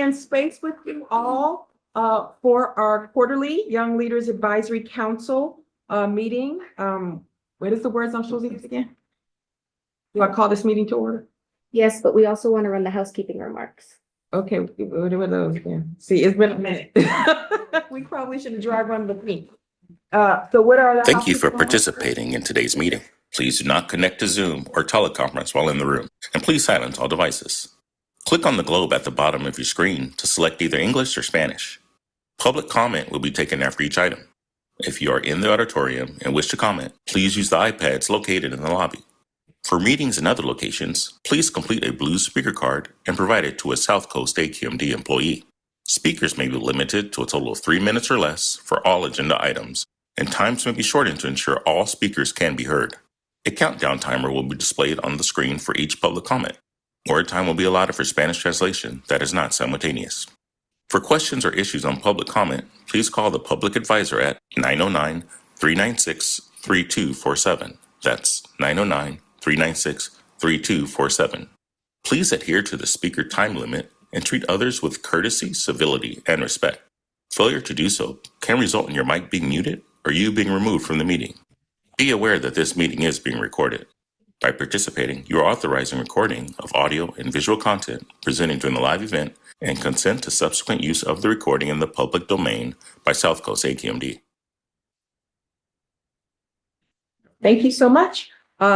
in space with you all for our quarterly Young Leaders Advisory Council meeting. What is the words I'm supposed to use again? Do I call this meeting to order? Yes, but we also want to run the housekeeping remarks. Okay, what are those again? See, it's been a minute. We probably should have dry run with me. So what are the Thank you for housekeeping remarks? participating in today's meeting. Please do not connect to Zoom or teleconference while in the room, and please silence all devices. Click on the globe at the bottom of your screen to select either English or Spanish. Public comment will be taken after each item. If you are in the auditorium and wish to comment, please use the iPads located in the lobby. For meetings in other locations, please complete a blue speaker card and provide it to a South Coast AQMD employee. Speakers may be limited to a total of 3 minutes or less for all agenda items, and times may be shortened to ensure all speakers can be heard. A countdown timer will be displayed on the screen for each public comment. Word time will be allotted for Spanish translation that is not simultaneous. For questions or issues on public comment, please call the public advisor at 909-396-3247. That's 909-396-3247. Please adhere to the speaker time limit and treat others with courtesy, civility, and respect. Failure to do so can result in your mic being muted or you being removed from the meeting. Be aware that this meeting is being recorded. By participating, you are authorizing recording of audio and visual content presented during the live event and consent to subsequent use of the recording in the public domain by South Coast AQMD. Thank you so much.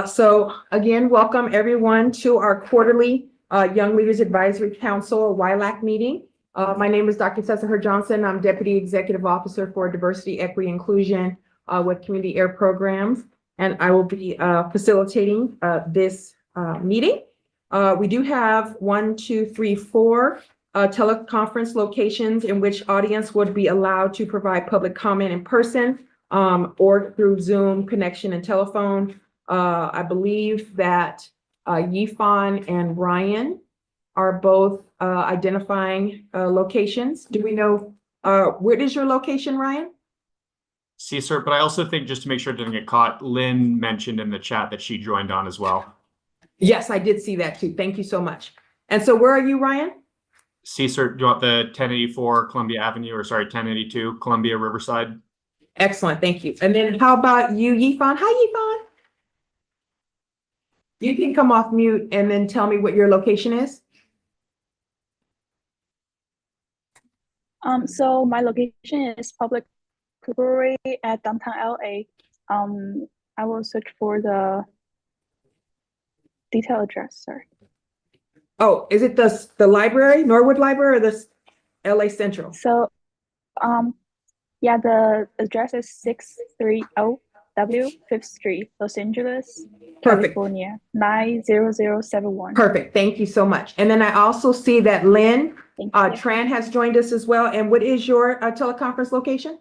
So again, welcome everyone to our quarterly Young Leaders Advisory Council, or YLAC meeting. My name is Dr. Tessa Johnson. I'm Deputy Executive Officer for Diversity, Equity, Inclusion with Community Air Programs, and I will be facilitating this meeting. We do have 4 teleconference locations in which audience would be allowed to provide public comment in person or through Zoom connection and telephone. I believe that Yifan and Ryan are both identifying locations. Do we know where is your location, Ryan? See, sir, but I also think, just to make sure it didn't get caught, Lynn mentioned in the chat that she joined on as well. Yes, I did see that too. Thank you so much. And so where are you, Ryan? See, sir, do you want the 1084 Columbia Avenue, or sorry, 1082 Columbia Riverside? Excellent, thank you. And then how about you, Yifan? Hi, Yifan. You can come off mute and then tell me what your location is. So my location is Public Library at downtown LA. I will search for the detailed address, sorry. Oh, is it the library, Norwood Library, or the LA Central? So, yeah, the address is 630 W 5th Street, Los Angeles, Perfect. California, 90071. Perfect, thank you so much. And then I also see that Lynn Thank you. Tran has joined us as well. And what is your teleconference location?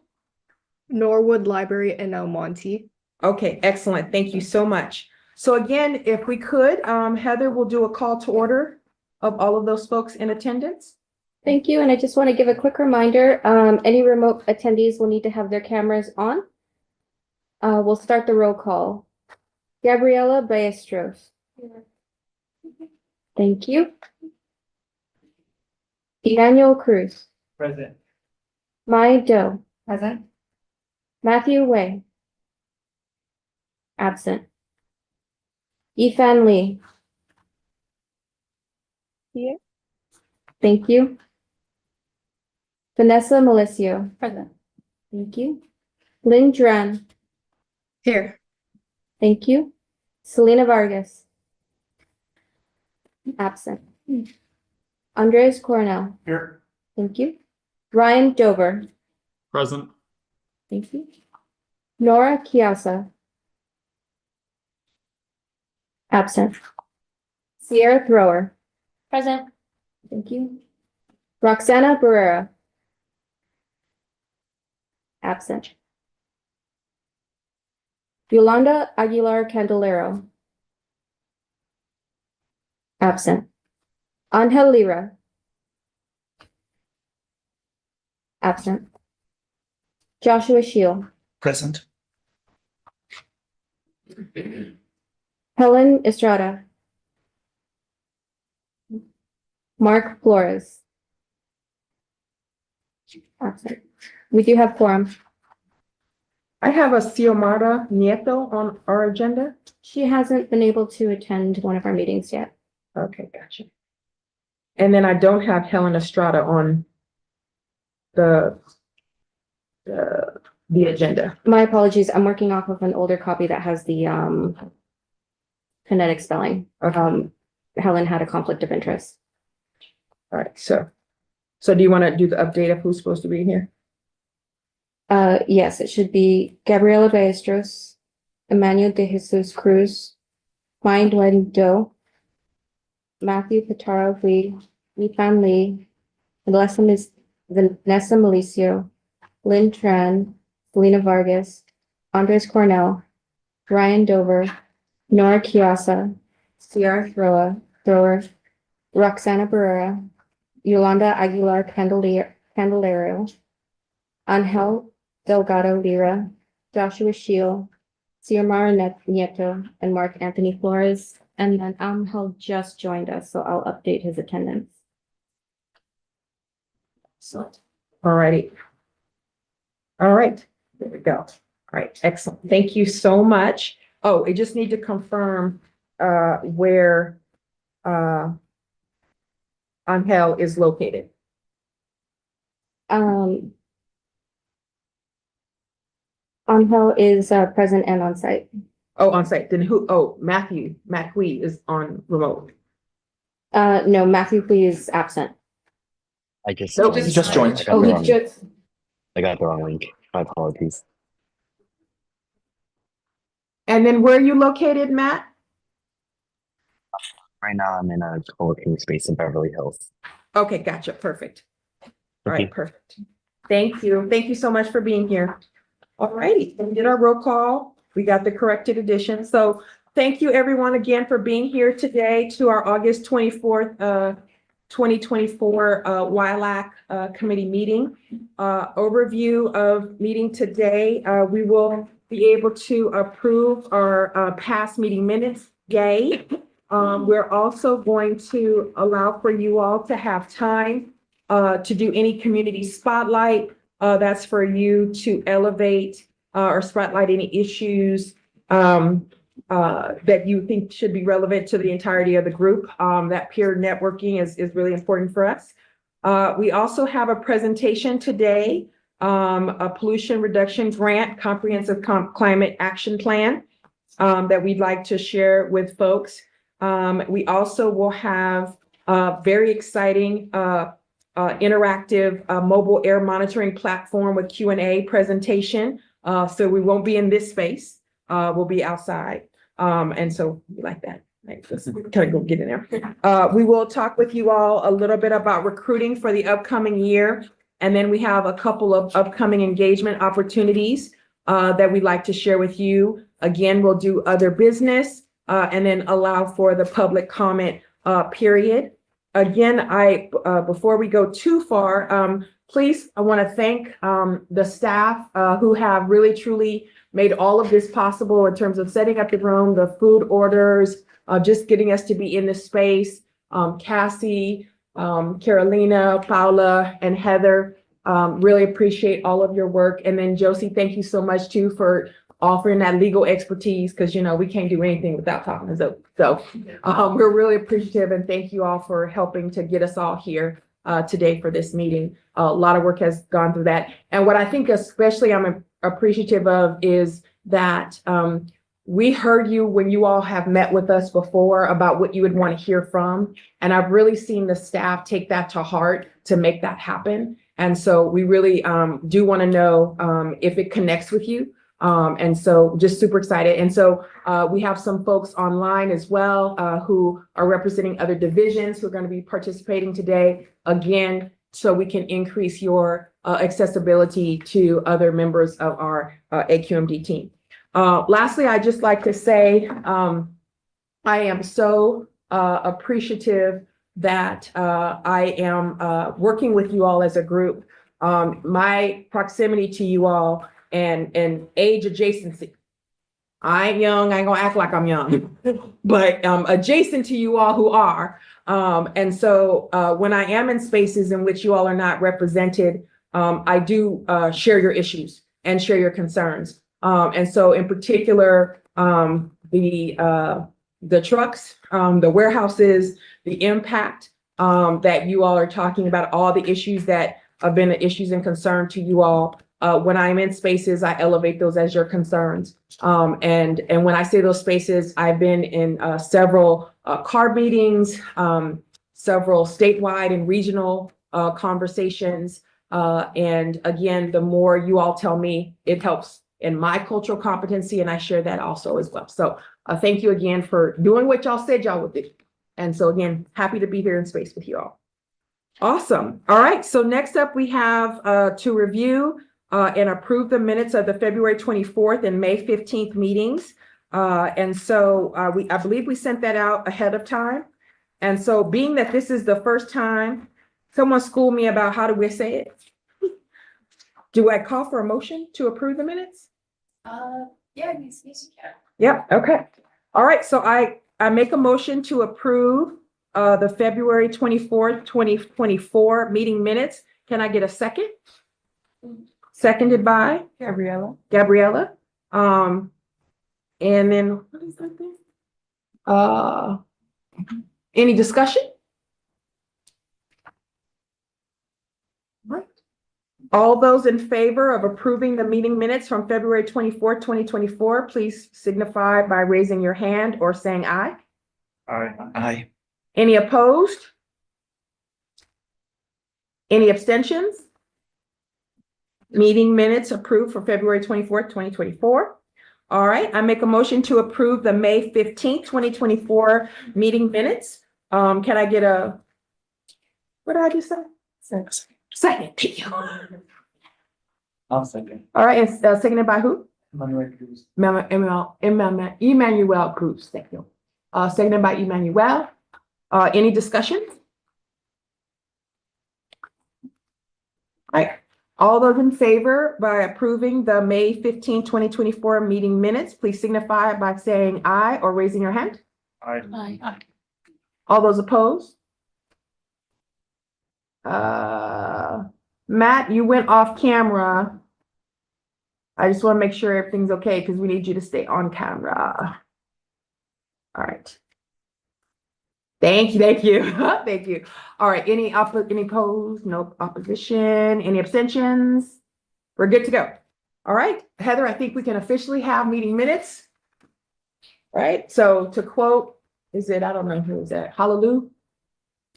Norwood Library in El Monte. Okay, excellent. Thank you so much. So again, if we could, Heather will do a call to order of all of those folks in attendance. Thank you. And I just want to give a quick reminder, any remote attendees will need to have their cameras on. We'll start the roll call. Gabriela Ballesteros. Thank you. Emmanuel Cruz. Present. Mai Doe. Present. Matthew Wei. Absent. Yifan Lee. Here. Thank you. Vanessa Malicio. Present. Thank you. Lynn Dran. Here. Thank you. Selena Vargas. Absent. Andres Coronel. Here. Thank you. Ryan Dover. Present. Thank you. Nora Kiasa. Absent. Sierra Thrower. Present. Thank you. Roxana Barrera. Absent. Yolanda Aguilar Candelero. Absent. Angel Lira. Absent. Joshua Shield. Present. Helen Estrada. Mark Flores. Absent. We do have quorum. I have a Xiomara Nieto on our agenda. She hasn't been able to attend one of our meetings yet. Okay, gotcha. And then I don't have Helen Estrada on the agenda. My apologies. I'm working off of an older copy that has the phonetic spelling. Helen had a conflict of interest. All right, so do you want to do the update of who's supposed to be here? Yes, it should be Gabriela Ballesteros, Emmanuel de Jesus Cruz, Mai Nguyen Do, Matthew Pitaro Lee, Yifan Lee, Vanessa Malicio, Lynn Tran, Selena Vargas, Andres Cornell, Ryan Dover, Nora Kiasa, Ciara Thrower, Roxana Barrera, Yolanda Aguilar Candelero, Angel Delgado Lira, Joshua Shield, Xiomara Nieto, and Mark Anthony Flores. And then Angel just joined us, so I'll update his attendance. So, all righty. All right, there we go. All right, excellent. Thank you so much. Oh, I just need to confirm where Angel is located. Angel is present and on site. Oh, on site. Then who? Oh, Matt Hui is on remote. No, Matthew Lee is absent. I just So joined. just joined. I got Oh, the he wrong- just, I got the wrong link. My apologies. And then where are you located, Matt? Right now, I'm in a co-working space in Beverly Hills. Okay, gotcha. Perfect. All right, Okay. perfect. Thank you. Thank you so much for being here. All righty, we did our roll call. We got the corrected edition. So thank you everyone again for being here today to our August 24th, 2024 YLAC committee meeting. Overview of meeting today. We will be able to approve our past meeting minutes. Yay. We're also going to allow for you all to have time to do any community spotlight. That's for you to elevate or spotlight any issues that you think should be relevant to the entirety of the group. That peer networking is really important for us. We also have a presentation today, a pollution reduction grant, comprehensive climate action plan that we'd like to share with folks. We also will have a very exciting interactive mobile air monitoring platform with Q&A presentation. So we won't be in this space. We'll be outside. And so we like that. Right, let's kind of go get in there. We will talk with you all a little bit about recruiting for the upcoming year. And then we have a couple of upcoming engagement opportunities that we'd like to share with you. Again, we'll do other business and then allow for the public comment period. Again, before we go too far, please, I want to thank the staff who have really truly made all of this possible in terms of setting up the room, the food orders, just getting us to be in this space. Cassie, Carolina, Paula, and Heather, really appreciate all of your work. And then Josie, thank you so much too for offering that legal expertise, because we can't do anything without talking to Zoe. So we're really appreciative and thank you all for helping to get us all here today for this meeting. A lot of work has gone through that. And what I think especially I'm appreciative of is that we heard you when you all have met with us before about what you would want to hear from. And I've really seen the staff take that to heart to make that happen. And so we really do want to know if it connects with you. And so just super excited. And so we have some folks online as well who are representing other divisions who are going to be participating today, again, so we can increase your accessibility to other members of our AQMD team. Lastly, I'd just like to say I am so appreciative that I am working with you all as a group. My proximity to you all and age adjacency. I ain't young, I ain't gonna act like I'm young, but adjacent to you all who are. And so when I am in spaces in which you all are not represented, I do share your issues and share your concerns. And so in particular, the trucks, the warehouses, the impact that you all are talking about, all the issues that have been issues and concern to you all. When I'm in spaces, I elevate those as your concerns. And when I say those spaces, I've been in several CARB meetings, several statewide and regional conversations. And again, the more you all tell me, it helps in my cultural competency, and I share that also as well. So thank you again for doing what y'all said y'all would do. And so again, happy to be here in space with you all. Awesome. All right. So next up, we have to review and approve the minutes of the February 24th and May 15th meetings. And so I believe we sent that out ahead of time. And so being that this is the first time, someone schooled me about how do we say it. Do I call for a motion to approve the minutes? Yeah, yes, you can. Yep. Okay. All right. So I make a motion to approve the February 24th, 2024 meeting minutes. Can I get a second? Seconded by Gabriella. And then what is that thing? Any discussion? Right. All those in favor of approving the meeting minutes from February 24th, 2024, please signify by raising your hand or saying aye. Aye. Any opposed? Any abstentions? Meeting minutes approved for February 24th, 2024. All right, I make a motion to approve the May 15th, 2024 meeting minutes. Can I get what did I just say? Second. I'll second. All right, and seconded by who? Manuel Cruz. Emmanuel Cruz, thank you. Seconded by Emmanuel. Any discussion? All right. All those in favor by approving the May 15, 2024 meeting minutes, please signify by saying aye or raising your hand. Aye. All those opposed? Matt, you went off camera. I just want to make sure everything's okay because we need you to stay on camera. All right. Thank you. Thank you. All right. Any opposed? No opposition? Any abstentions? We're good to go. All right. Heather, I think we can officially have meeting minutes. All right. So to quote, I don't know who is that? Hallelujah?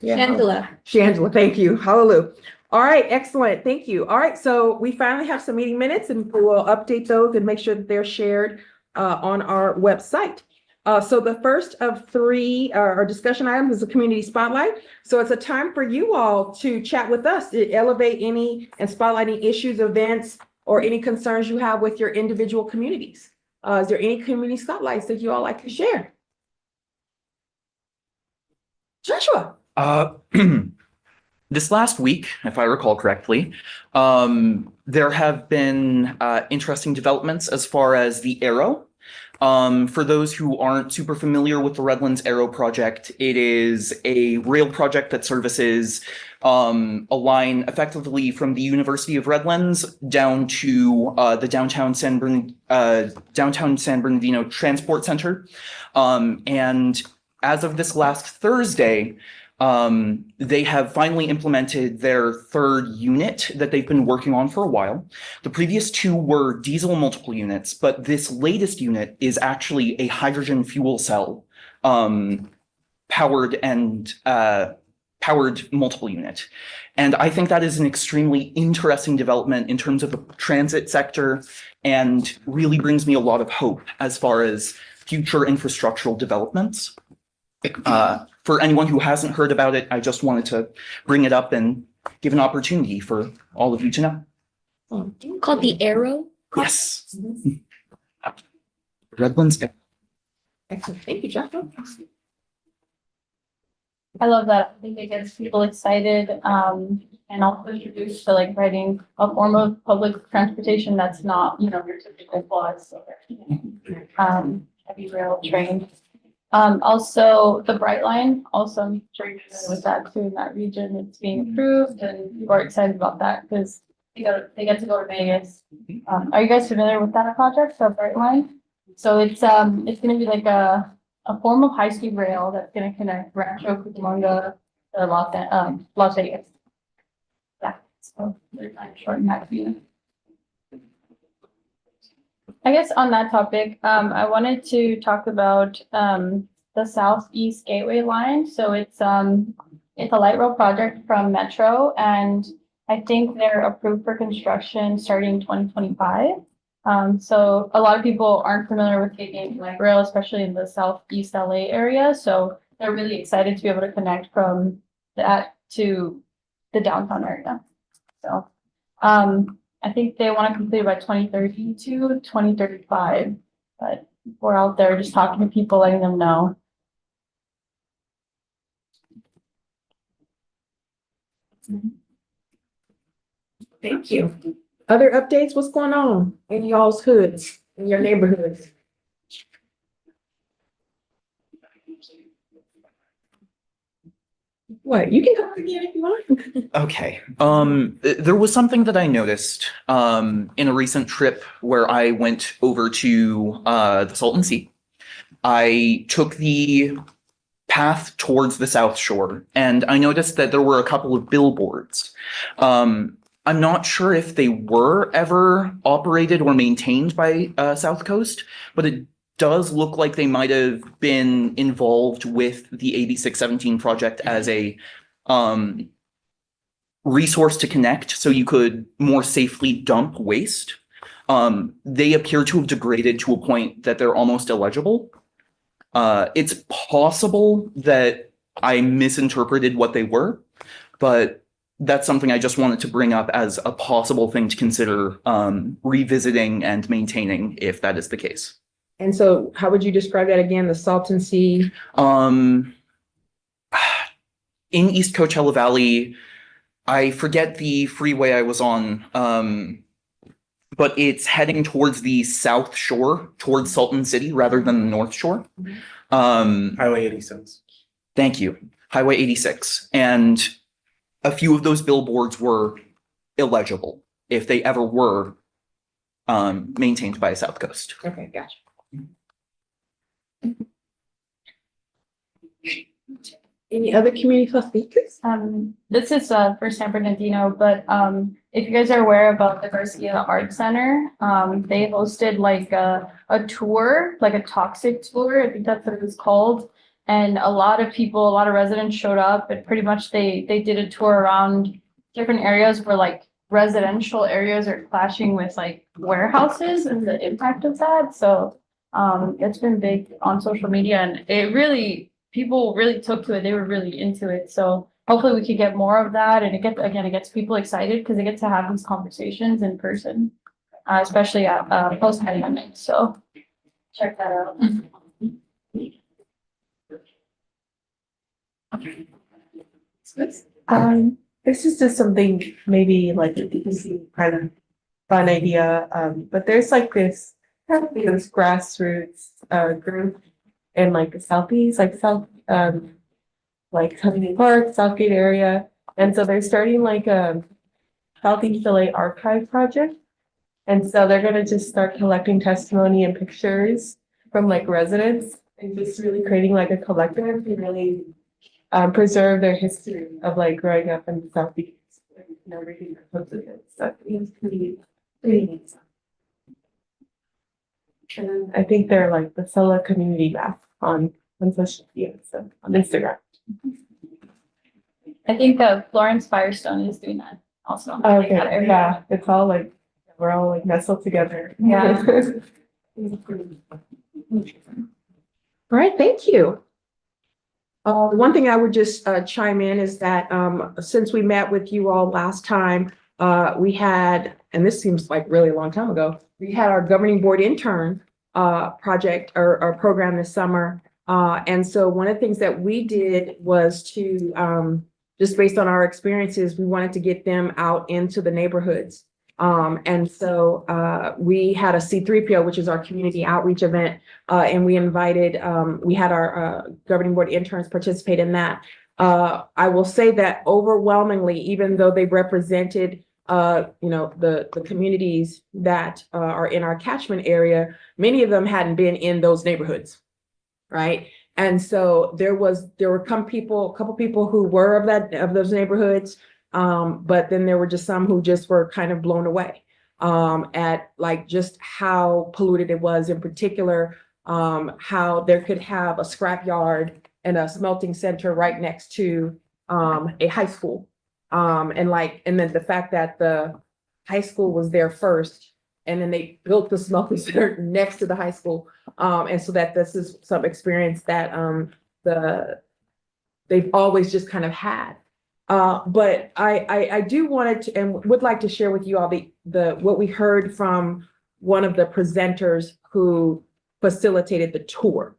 Yeah. Shangela, thank you. Hallelujah. All right. Excellent. Thank you. All right. So we finally have some meeting minutes and we will update those and make sure that they're shared on our website. So the first of three our discussion items is a community spotlight. So it's a time for you all to chat with us, to elevate any and spotlight any issues, events, or any concerns you have with your individual communities. Is there any community spotlights that you all like to share? Joshua. This last week, if I recall correctly, there have been interesting developments as far as the Arrow. For those who aren't super familiar with the Redlands Arrow project, it is a rail project that services a line effectively from the University of Redlands down to the downtown San Bernardino Transport Center. And as of this last Thursday, they have finally implemented their third unit that they've been working on for a while. The previous two were diesel multiple units, but this latest unit is actually a hydrogen fuel cell powered multiple unit. And I think that is an extremely interesting development in terms of the transit sector and really brings me a lot of hope as far as future infrastructural developments. For anyone who hasn't heard about it, I just wanted to bring it up and give an opportunity for all of you to know. Called the Arrow? Yes. Redlands. Excellent. Thank you, Joshua. I love that. I think it gets people excited and also introduced to like riding a form of public transportation that's not, your typical bus or heavy rail train. Also the Bright Line, also I'm sure you're familiar with that too in that region. It's being approved and people are excited about that because they get to go to Vegas. Are you guys familiar with that project, the Brightline? So it's gonna be like a form of high-speed rail that's gonna connect Rancho Cucamonga to Las Vegas. Yeah, so there's like short and that view. I guess on that topic, I wanted to talk about the Southeast Gateway line. So it's a light rail project from Metro, and I think they're approved for construction starting 2025. So a lot of people aren't familiar with taking light rail, especially in the Southeast LA area. So they're really excited to be able to connect from that to the downtown area. So I think they want to complete it by 2030 to 2035, but we're out there just talking to people, letting them know. Thank you. Other updates? What's going on in y'all's hoods, in your neighborhoods? What? You can go again if you want. Okay. There was something that I noticed in a recent trip where I went over to the Salton Sea. I took the path towards the South Shore, and I noticed that there were a couple of billboards. I'm not sure if they were ever operated or maintained by South Coast, but it does look like they might have been involved with the AB 617 project as a resource to connect so you could more safely dump waste. They appear to have degraded to a point that they're almost illegible. It's possible that I misinterpreted what they were, but that's something I just wanted to bring up as a possible thing to consider revisiting and maintaining if that is the case. And so how would you describe that again, the Salton Sea? In East Coachella Valley, I forget the freeway I was on, but it's heading towards the South Shore, towards Salton City rather than the North Shore. Highway 86. Thank you. Highway 86. And a few of those billboards were illegible if they ever were maintained by South Coast. Okay, gotcha. Any other community plus speakers? This is for San Bernardino, but if you guys are aware about the Garcia Art Center, they hosted like a tour, like a toxic tour. I think that's what it was called. And a lot of people, a lot of residents showed up, and pretty much they did a tour around different areas where like residential areas are clashing with like warehouses and the impact of that. So it's been big on social media, and people really took to it. They were really into it. So hopefully we could get more of that, and it gets people excited because they get to have these conversations in person, especially at post-pandemic. So check that out. This is just something maybe like a DPC kind of fun idea. But there's like this kind of this grassroots group in like the southeast, like like Huntington Park, Southgate area. And so they're starting like a Southeast LA archive project. And so they're gonna just start collecting testimony and pictures from like residents and just really creating like a collective to really preserve their history of like growing up in the Southeast and everything that comes with it. So it's pretty neat. And then I think they're like the Sella community map on social media, so on Instagram. I think Florence Firestone is doing that also. Okay, yeah, it's all like, we're all like nestled together. Yeah. All right, thank you. One thing I would just chime in is that since we met with you all last time, we had, and this seems like really a long time ago, we had our governing board intern project or program this summer. And so one of the things that we did was to, just based on our experiences, we wanted to get them out into the neighborhoods. And so we had a C3PO, which is our community outreach event, and we invited, we had our governing board interns participate in that. I will say that overwhelmingly, even though they represented the communities that are in our catchment area, many of them hadn't been in those neighborhoods, right? And so there were a couple people who were of those neighborhoods, but then there were just some who just were kind of blown away at like just how polluted it was, in particular, how there could have a scrap yard and a smelting center right next to a high school. And then the fact that the high school was there first, and then they built the smelting center next to the high school. And so that this is some experience that they've always just kind of had. But I do wanted to and would like to share with you all what we heard from one of the presenters who facilitated the tour.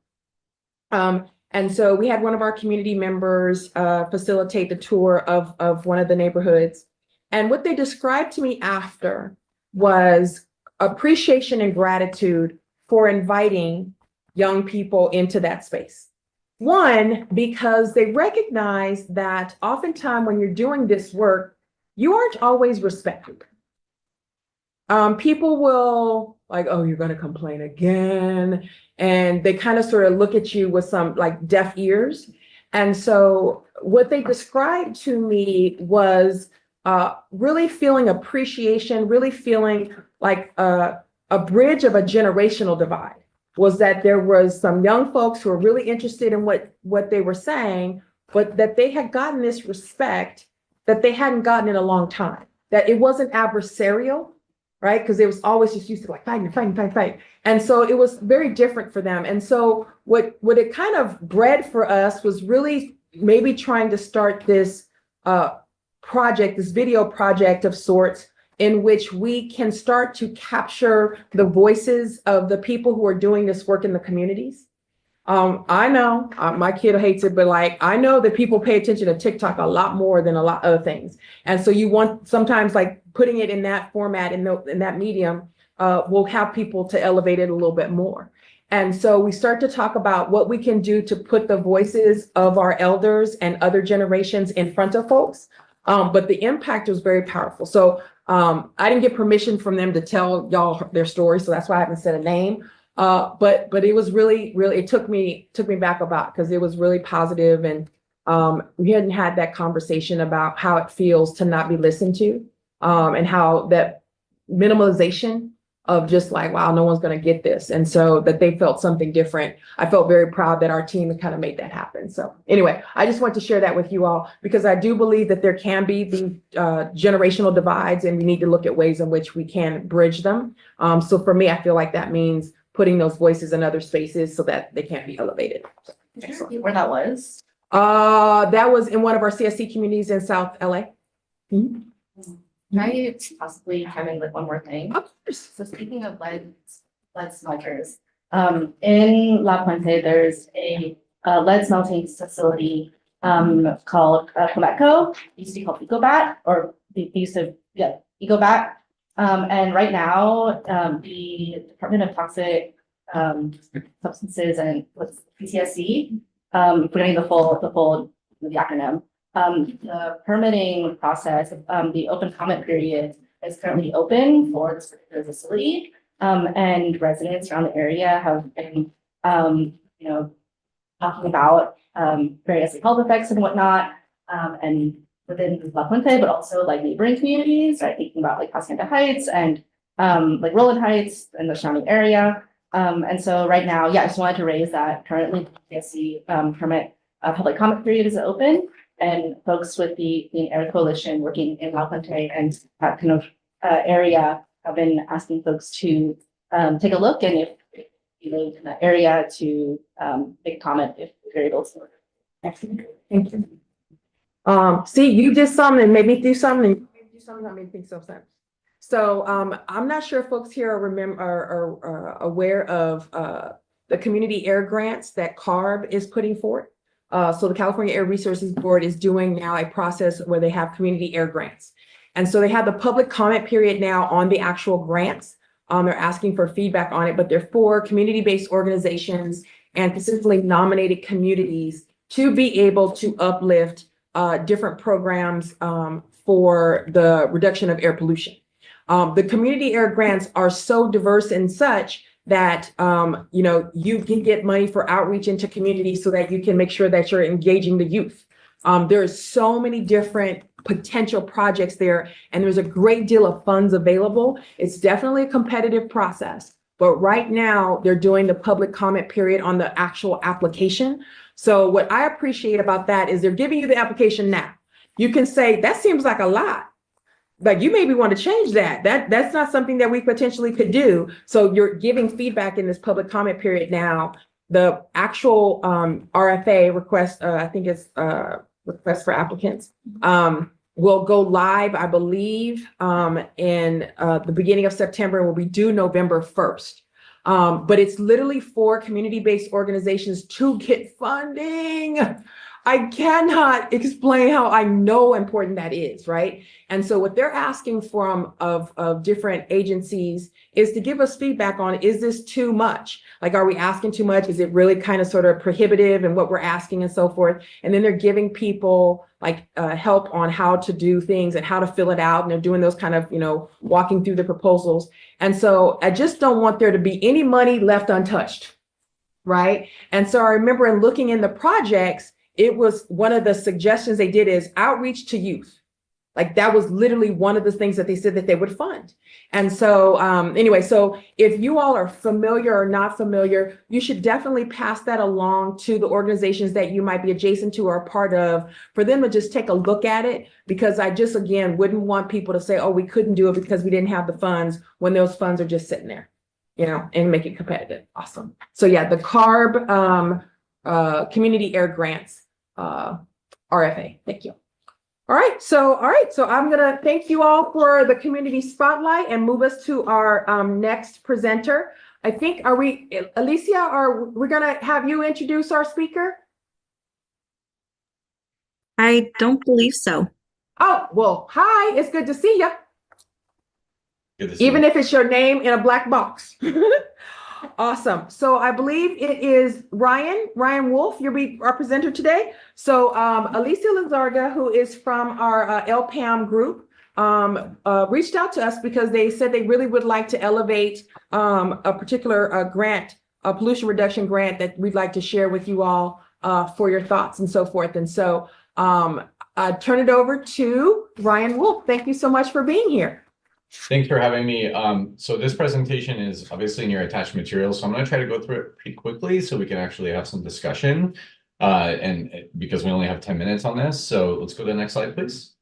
And so we had one of our community members facilitate the tour of one of the neighborhoods. And what they described to me after was appreciation and gratitude for inviting young people into that space. One, because they recognize that oftentimes when you're doing this work, you aren't always respected. People will like, oh, you're going to complain again. And they kind of sort of look at you with some like deaf ears. And so what they described to me was really feeling appreciation, really feeling like a bridge of a generational divide. Was that there was some young folks who were really interested in what they were saying, but that they had gotten this respect that they hadn't gotten in a long time, that it wasn't adversarial, right? Because it was always just used to like fight. And so it was very different for them. And so what it kind of bred for us was really maybe trying to start this project, this video project of sorts, in which we can start to capture the voices of the people who are doing this work in the communities. I know my kid hates it, but like, I know that people pay attention to TikTok a lot more than a lot of other things. And so you want sometimes like putting it in that format, in that medium, will have people to elevate it a little bit more. And so we start to talk about what we can do to put the voices of our elders and other generations in front of folks. But the impact was very powerful. So I didn't get permission from them to tell y'all their story, so that's why I haven't said a name. But it was really, it took me back about, because it was really positive, and we hadn't had that conversation about how it feels to not be listened to, and how that minimalization of just like, wow, no one's going to get this. And so that they felt something different. I felt very proud that our team had kind of made that happen. So anyway, I just want to share that with you all, because I do believe that there can be the generational divides, and we need to look at ways in which we can bridge them. So for me, I feel like that means putting those voices in other spaces so that they can't be elevated. So, Where that was? that was in one of our CSC communities in South LA. Mhm. Can I possibly chime in with one more thing? Of course. So speaking of lead smelters, in La Puente, there's a lead smelting facility called Cometco. It used to be called Ecobat, or they used to, Ecobat. And right now, the Department of Toxic Substances and what's PTSD, forgetting the acronym. The permitting process, the open comment period is currently open for this particular facility. And residents around the area have been, talking about various health effects and whatnot, and within La Puente, but also like neighboring communities, right? Thinking about like Hacienda Heights and like Roland Heights and the surrounding area. And so right now, I just wanted to raise that currently the PSC permit public comment period is open. And folks with the Clean Air Coalition working in La Puente and that kind of area have been asking folks to take a look, and if you live in that area, to make a comment if you're able to. Excellent. Thank you. See, you did something and made me do something, and you made me do something that made things so sense. So I'm not sure if folks here are aware of the community air grants that CARB is putting forth. So the California Air Resources Board is doing now a process where they have community air grants. And so they have the public comment period now on the actual grants. They're asking for feedback on it, but they're for community-based organizations and specifically nominated communities to be able to uplift different programs for the reduction of air pollution. The community air grants are so diverse and such that, you know, you can get money for outreach into communities so that you can make sure that you're engaging the youth. There's so many different potential projects there, and there's a great deal of funds available. It's definitely a competitive process, but right now they're doing the public comment period on the actual application. So what I appreciate about that is they're giving you the application now. You can say, that seems like a lot. Like you maybe want to change that. That's not something that we potentially could do. So you're giving feedback in this public comment period now. The actual RFA request, I think it's request for applicants, will go live, I believe, in the beginning of September, will be due November 1st. But it's literally for community-based organizations to get funding. I cannot explain how I know important that is, right? And so what they're asking from of different agencies is to give us feedback on, is this too much? Like, are we asking too much? Is it really kind of sort of prohibitive in what we're asking and so forth? And then they're giving people like help on how to do things and how to fill it out. And they're doing those kind of, you know, walking through the proposals. And so I just don't want there to be any money left untouched, right? And so I remember in looking in the projects, it was one of the suggestions they did is outreach to youth. Like that was literally one of the things that they said that they would fund. And so anyway, so if you all are familiar or not familiar, you should definitely pass that along to the organizations that you might be adjacent to or a part of, for them to just take a look at it. Because I just, again, wouldn't want people to say, oh, we couldn't do it because we didn't have the funds, when those funds are just sitting there, you know, and make it competitive. Awesome. So yeah, the CARB community air grants RFA. Thank you. All right. So I'm going to thank you all for the community spotlight and move us to our next presenter. I think, are we, Alicia, are we going to have you introduce our speaker? I don't believe so. Oh, well, hi, it's good to see you. Good to see Even you. if it's your name in a black box. Awesome. So I believe it is Ryan Wolf, you'll be our presenter today. So Alicia Lizarga, who is from our LPAM group, reached out to us because they said they really would like to elevate a particular grant, a pollution reduction grant that we'd like to share with you all for your thoughts and so forth. And so I turn it over to Ryan Wolf. Thank you so much for being here. Thanks for having me. So this presentation is obviously in your attached materials, so I'm going to try to go through it pretty quickly so we can actually have some discussion. And because we only have 10 minutes on this, so let's go to the next slide, please.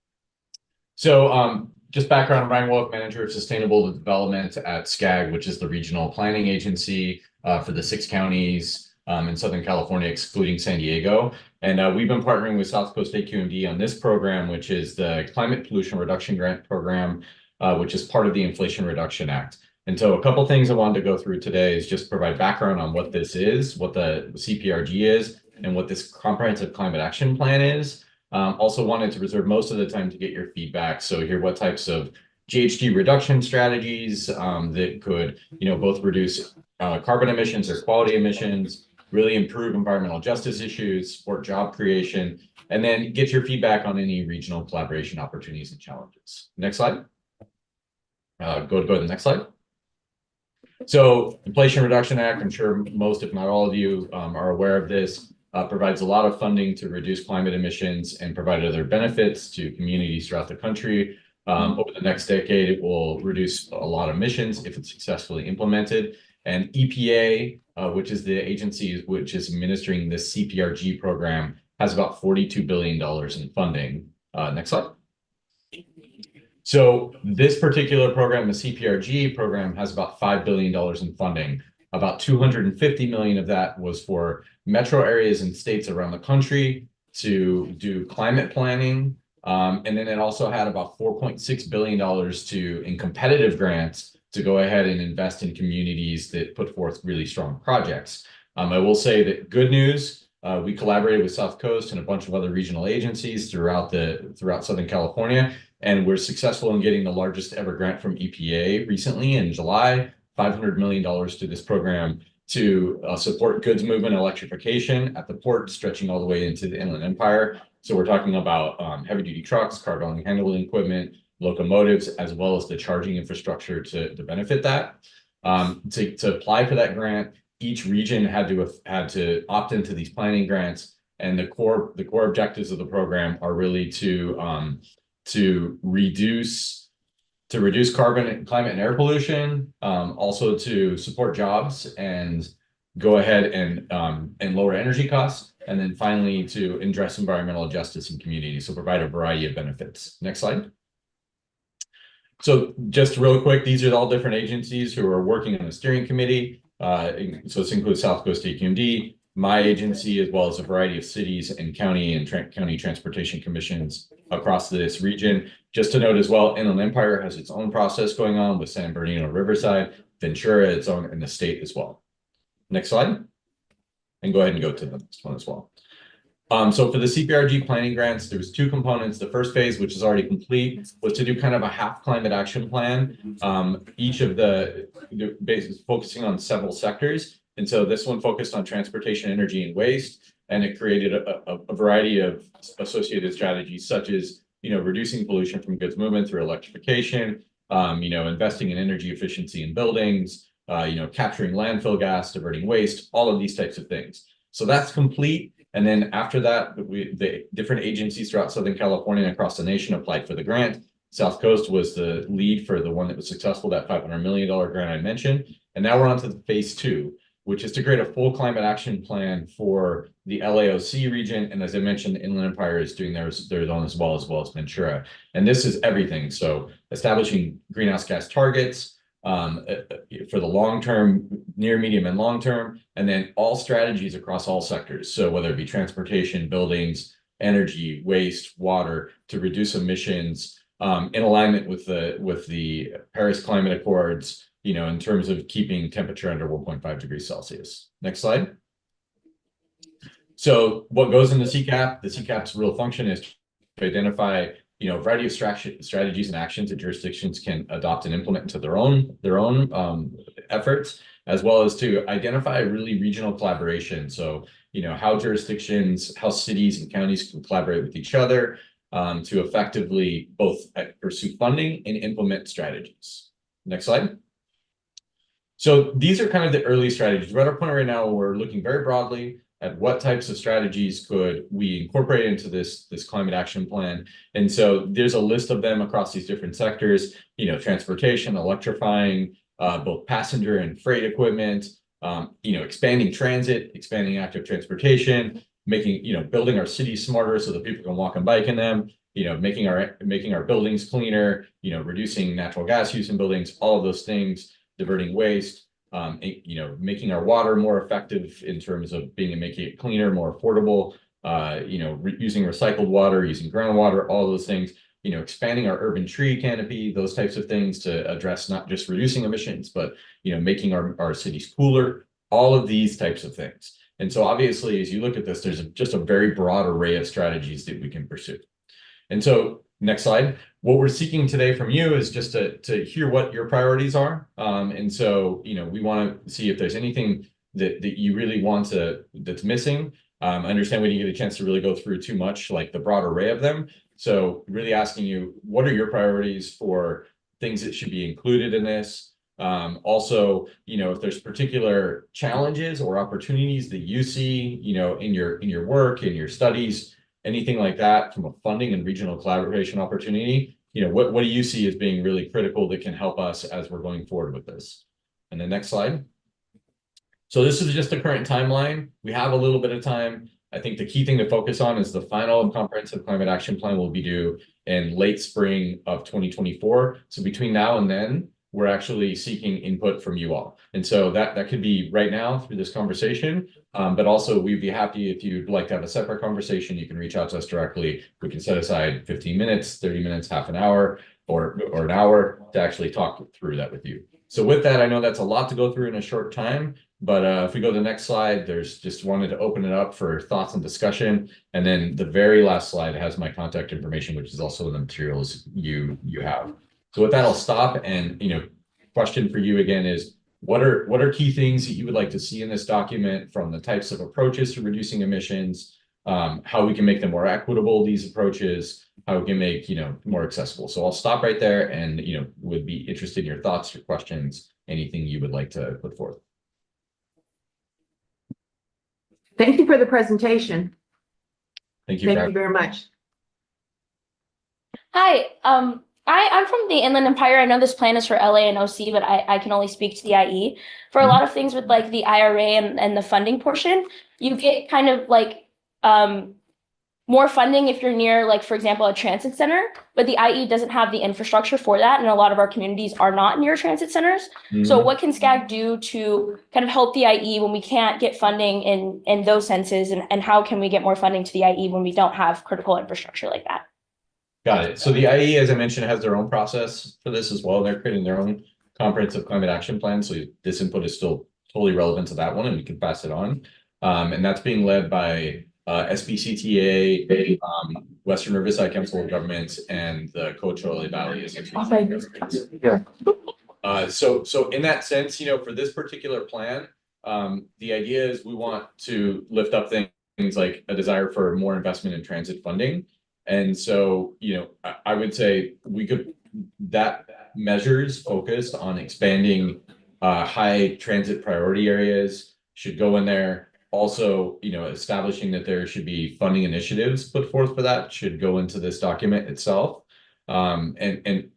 So just background, I'm Ryan Wolf, Manager of Sustainable Development at SCAG, which is the regional planning agency for the 6 counties in Southern California, excluding San Diego. And we've been partnering with South Coast AQMD on this program, which is the Climate Pollution Reduction Grant Program, which is part of the Inflation Reduction Act. And so a couple things I wanted to go through today is just provide background on what this is, what the CPRG is, and what this comprehensive climate action plan is. Also wanted to reserve most of the time to get your feedback. So hear what types of GHG reduction strategies that could, both reduce carbon emissions or quality emissions, really improve environmental justice issues, support job creation, and then get your feedback on any regional collaboration opportunities and challenges. Next slide. Go to the next slide. So Inflation Reduction Act, I'm sure most, if not all of you are aware of this, provides a lot of funding to reduce climate emissions and provide other benefits to communities throughout the country. Over the next decade, it will reduce a lot of emissions if it's successfully implemented. And EPA, which is the agency which is administering this CPRG program, has about $42 billion in funding. Next slide. So this particular program, the CPRG program, has about $5 billion in funding. About 250 million of that was for metro areas and states around the country to do climate planning. And then it also had about $4.6 billion in competitive grants to go ahead and invest in communities that put forth really strong projects. I will say that good news, we collaborated with South Coast and a bunch of other regional agencies throughout Southern California, and we're successful in getting the largest ever grant from EPA recently in July, $500 million to this program to support goods movement electrification at the port, stretching all the way into the Inland Empire. So we're talking about heavy duty trucks, cargo and handling equipment, locomotives, as well as the charging infrastructure to benefit that. To apply for that grant, each region had to opt into these planning grants, and the core objectives of the program are really to reduce carbon, climate, and air pollution, also to support jobs and go ahead and lower energy costs, and then finally to address environmental justice in communities, so provide a variety of benefits. Next slide. So just real quick, these are all different agencies who are working on the steering committee. So this includes South Coast AQMD, my agency, as well as a variety of cities and county and county transportation commissions across this region. Just to note as well, Inland Empire has its own process going on with San Bernardino Riverside, Ventura, its own in the state as well. Next slide. And go ahead and go to the next one as well. So for the CPRG planning grants, there was two components. The first phase, which is already complete, was to do kind of a half climate action plan. Each of the bases focusing on several sectors. And so this one focused on transportation, energy, and waste. And it created a variety of associated strategies, such as, reducing pollution from goods movement through electrification, investing in energy efficiency in buildings, capturing landfill gas, diverting waste, all of these types of things. So that's complete. And then after that, the different agencies throughout Southern California and across the nation applied for the grant. South Coast was the lead for the one that was successful, that $500 million grant I mentioned. And now we're on to phase 2, which is to create a full climate action plan for the LAOC region. And as I mentioned, the Inland Empire is doing theirs own as well as Ventura. And this is everything. So establishing greenhouse gas targets, for the long term, near, medium, and long term, and then all strategies across all sectors. So whether it be transportation, buildings, energy, waste, water, to reduce emissions, in alignment with the Paris Climate Accords, in terms of keeping temperature under 1.5 degrees Celsius. Next slide. So what goes into CCAP? The CCAP's real function is to identify a variety of strategies and actions that jurisdictions can adopt and implement into their own efforts, as well as to identify really regional collaboration. So, how jurisdictions, how cities and counties can collaborate with each other to effectively both pursue funding and implement strategies. Next slide. So these are kind of the early strategies. We're at a point right now where we're looking very broadly at what types of strategies could we incorporate into this climate action plan. And so there's a list of them across these different sectors, transportation, electrifying both passenger and freight equipment, expanding transit, expanding active transportation, building our cities smarter so that people can walk and bike in them, making our buildings cleaner, reducing natural gas use in buildings, all of those things, diverting waste, making our water more effective in terms of making it cleaner, more affordable, using recycled water, using groundwater, all those things, expanding our urban tree canopy, those types of things to address not just reducing emissions, but, making our cities cooler, all of these types of things. And so obviously, as you look at this, there's just a very broad array of strategies that we can pursue. And so next slide. What we're seeking today from you is just to hear what your priorities are. And so, we want to see if there's anything that you really want that's missing. I understand we didn't get a chance to really go through too much, like the broad array of them. So really asking you, what are your priorities for things that should be included in this? Also, if there's particular challenges or opportunities that you see, in your work, in your studies, anything like that from a funding and regional collaboration opportunity, what do you see as being really critical that can help us as we're going forward with this? And the next slide. So this is just the current timeline. We have a little bit of time. I think the key thing to focus on is the final comprehensive climate action plan will be due in late spring of 2024. So between now and then, we're actually seeking input from you all. And so that could be right now through this conversation, but also we'd be happy if you'd like to have a separate conversation, you can reach out to us directly. We can set aside 15 minutes, 30 minutes, half an hour, or an hour to actually talk through that with you. So with that, I know that's a lot to go through in a short time, but if we go to the next slide, there's just wanted to open it up for thoughts and discussion. And then the very last slide has my contact information, which is also in the materials you have. So with that, I'll stop. And question for you again is, what are key things that you would like to see in this document, from the types of approaches to reducing emissions, how we can make them more equitable, these approaches, how we can make, more accessible. So I'll stop right there and, would be interested in your thoughts, your questions, anything you would like to put forth. Thank you for the presentation. Thank you. Thank you very much. Hi, I'm from the Inland Empire. I know this plan is for LA and OC, but I can only speak to the IE. For a lot of things with like the IRA and the funding portion, you get kind of like more funding if you're near, like, for example, a transit center, but the IE doesn't have the infrastructure for that. And a lot of our communities are not near transit centers. So what can SCAG do to kind of help the IE when we can't get funding in those senses? And how can we get more funding to the IE when we don't have critical infrastructure like that? Got it. So the IE, as I mentioned, has their own process for this as well. They're creating their own comprehensive climate action plan. So this input is still totally relevant to that one, and we can pass it on. And that's being led by SBCTA, Western Riverside Council of Governments, and the Coachella Valley. So in that sense, for this particular plan, the idea is we want to lift up things like a desire for more investment in transit funding. And so, I would say that measures focused on expanding high transit priority areas should go in there. Also, establishing that there should be funding initiatives put forth for that should go into this document itself. And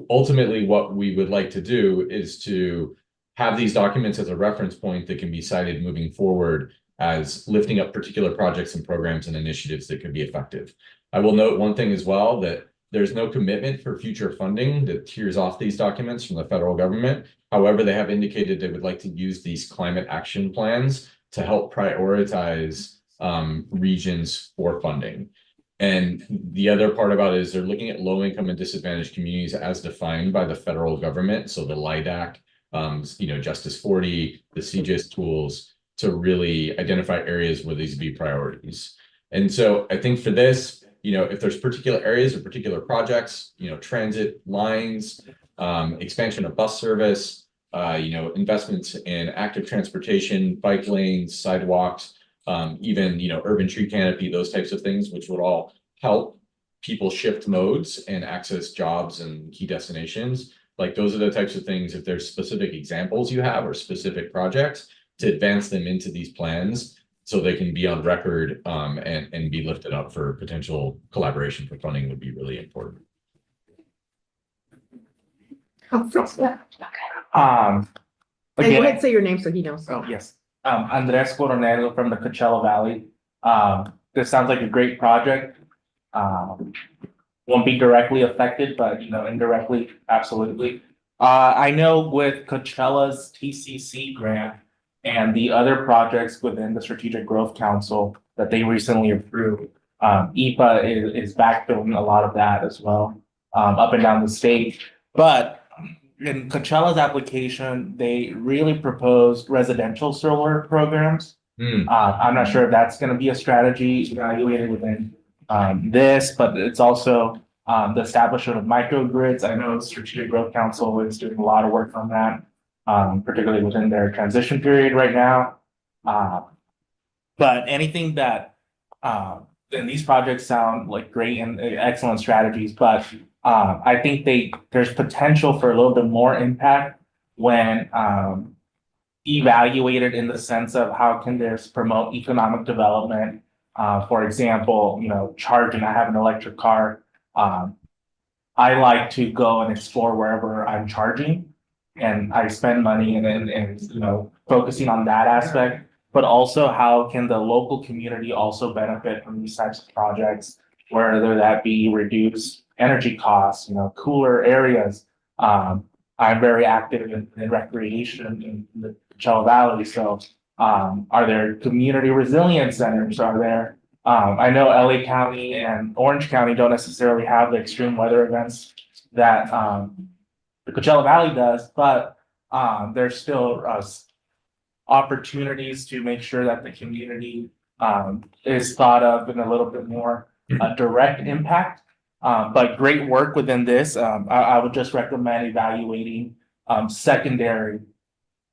ultimately what we would like to do is to have these documents as a reference point that can be cited moving forward as lifting up particular projects and programs and initiatives that could be effective. I will note one thing as well, that there's no commitment for future funding that tiers off these documents from the federal government. However, they have indicated they would like to use these climate action plans to help prioritize regions for funding. And the other part about it is they're looking at low income and disadvantaged communities as defined by the federal government. So the LIDAC, Justice 40, the CGIS tools to really identify areas where these would be priorities. And so I think for this, if there's particular areas or particular projects, transit lines, expansion of bus service, investments in active transportation, bike lanes, sidewalks, even, urban tree canopy, those types of things, which would all help people shift modes and access jobs and key destinations. Like those are the types of things, if there's specific examples you have or specific projects, to advance them into these plans so they can be on record and be lifted up for potential collaboration for funding would be really important. Oh, yeah. Again, Hey, go ahead and say your name so he knows. Oh, yes. Andres Coronel from the Coachella Valley. This sounds like a great project. Won't be directly affected, but indirectly, absolutely. I know with Coachella's TCC grant and the other projects within the Strategic Growth Council that they recently approved, EPA is backfilling a lot of that as well, up and down the state. But in Coachella's application, they really proposed residential solar programs. I'm not sure if that's going to be a strategy evaluated within this, but it's also the establishment of microgrids. I know Strategic Growth Council is doing a lot of work on that, particularly within their transition period right now. But anything that, and these projects sound like great and excellent strategies, but I think there's potential for a little bit more impact when evaluated in the sense of how can this promote economic development. For example, charging. I have an electric car. I like to go and explore wherever I'm charging, and I spend money and focusing on that aspect. But also, how can the local community also benefit from these types of projects, whether that be reduced energy costs, cooler areas. I'm very active in recreation in the Coachella Valley. So are there community resilience centers? Are there, I know LA County and Orange County don't necessarily have the extreme weather events that the Coachella Valley does, but there's still opportunities to make sure that the community is thought of in a little bit more direct impact. But great work within this. I would just recommend evaluating secondary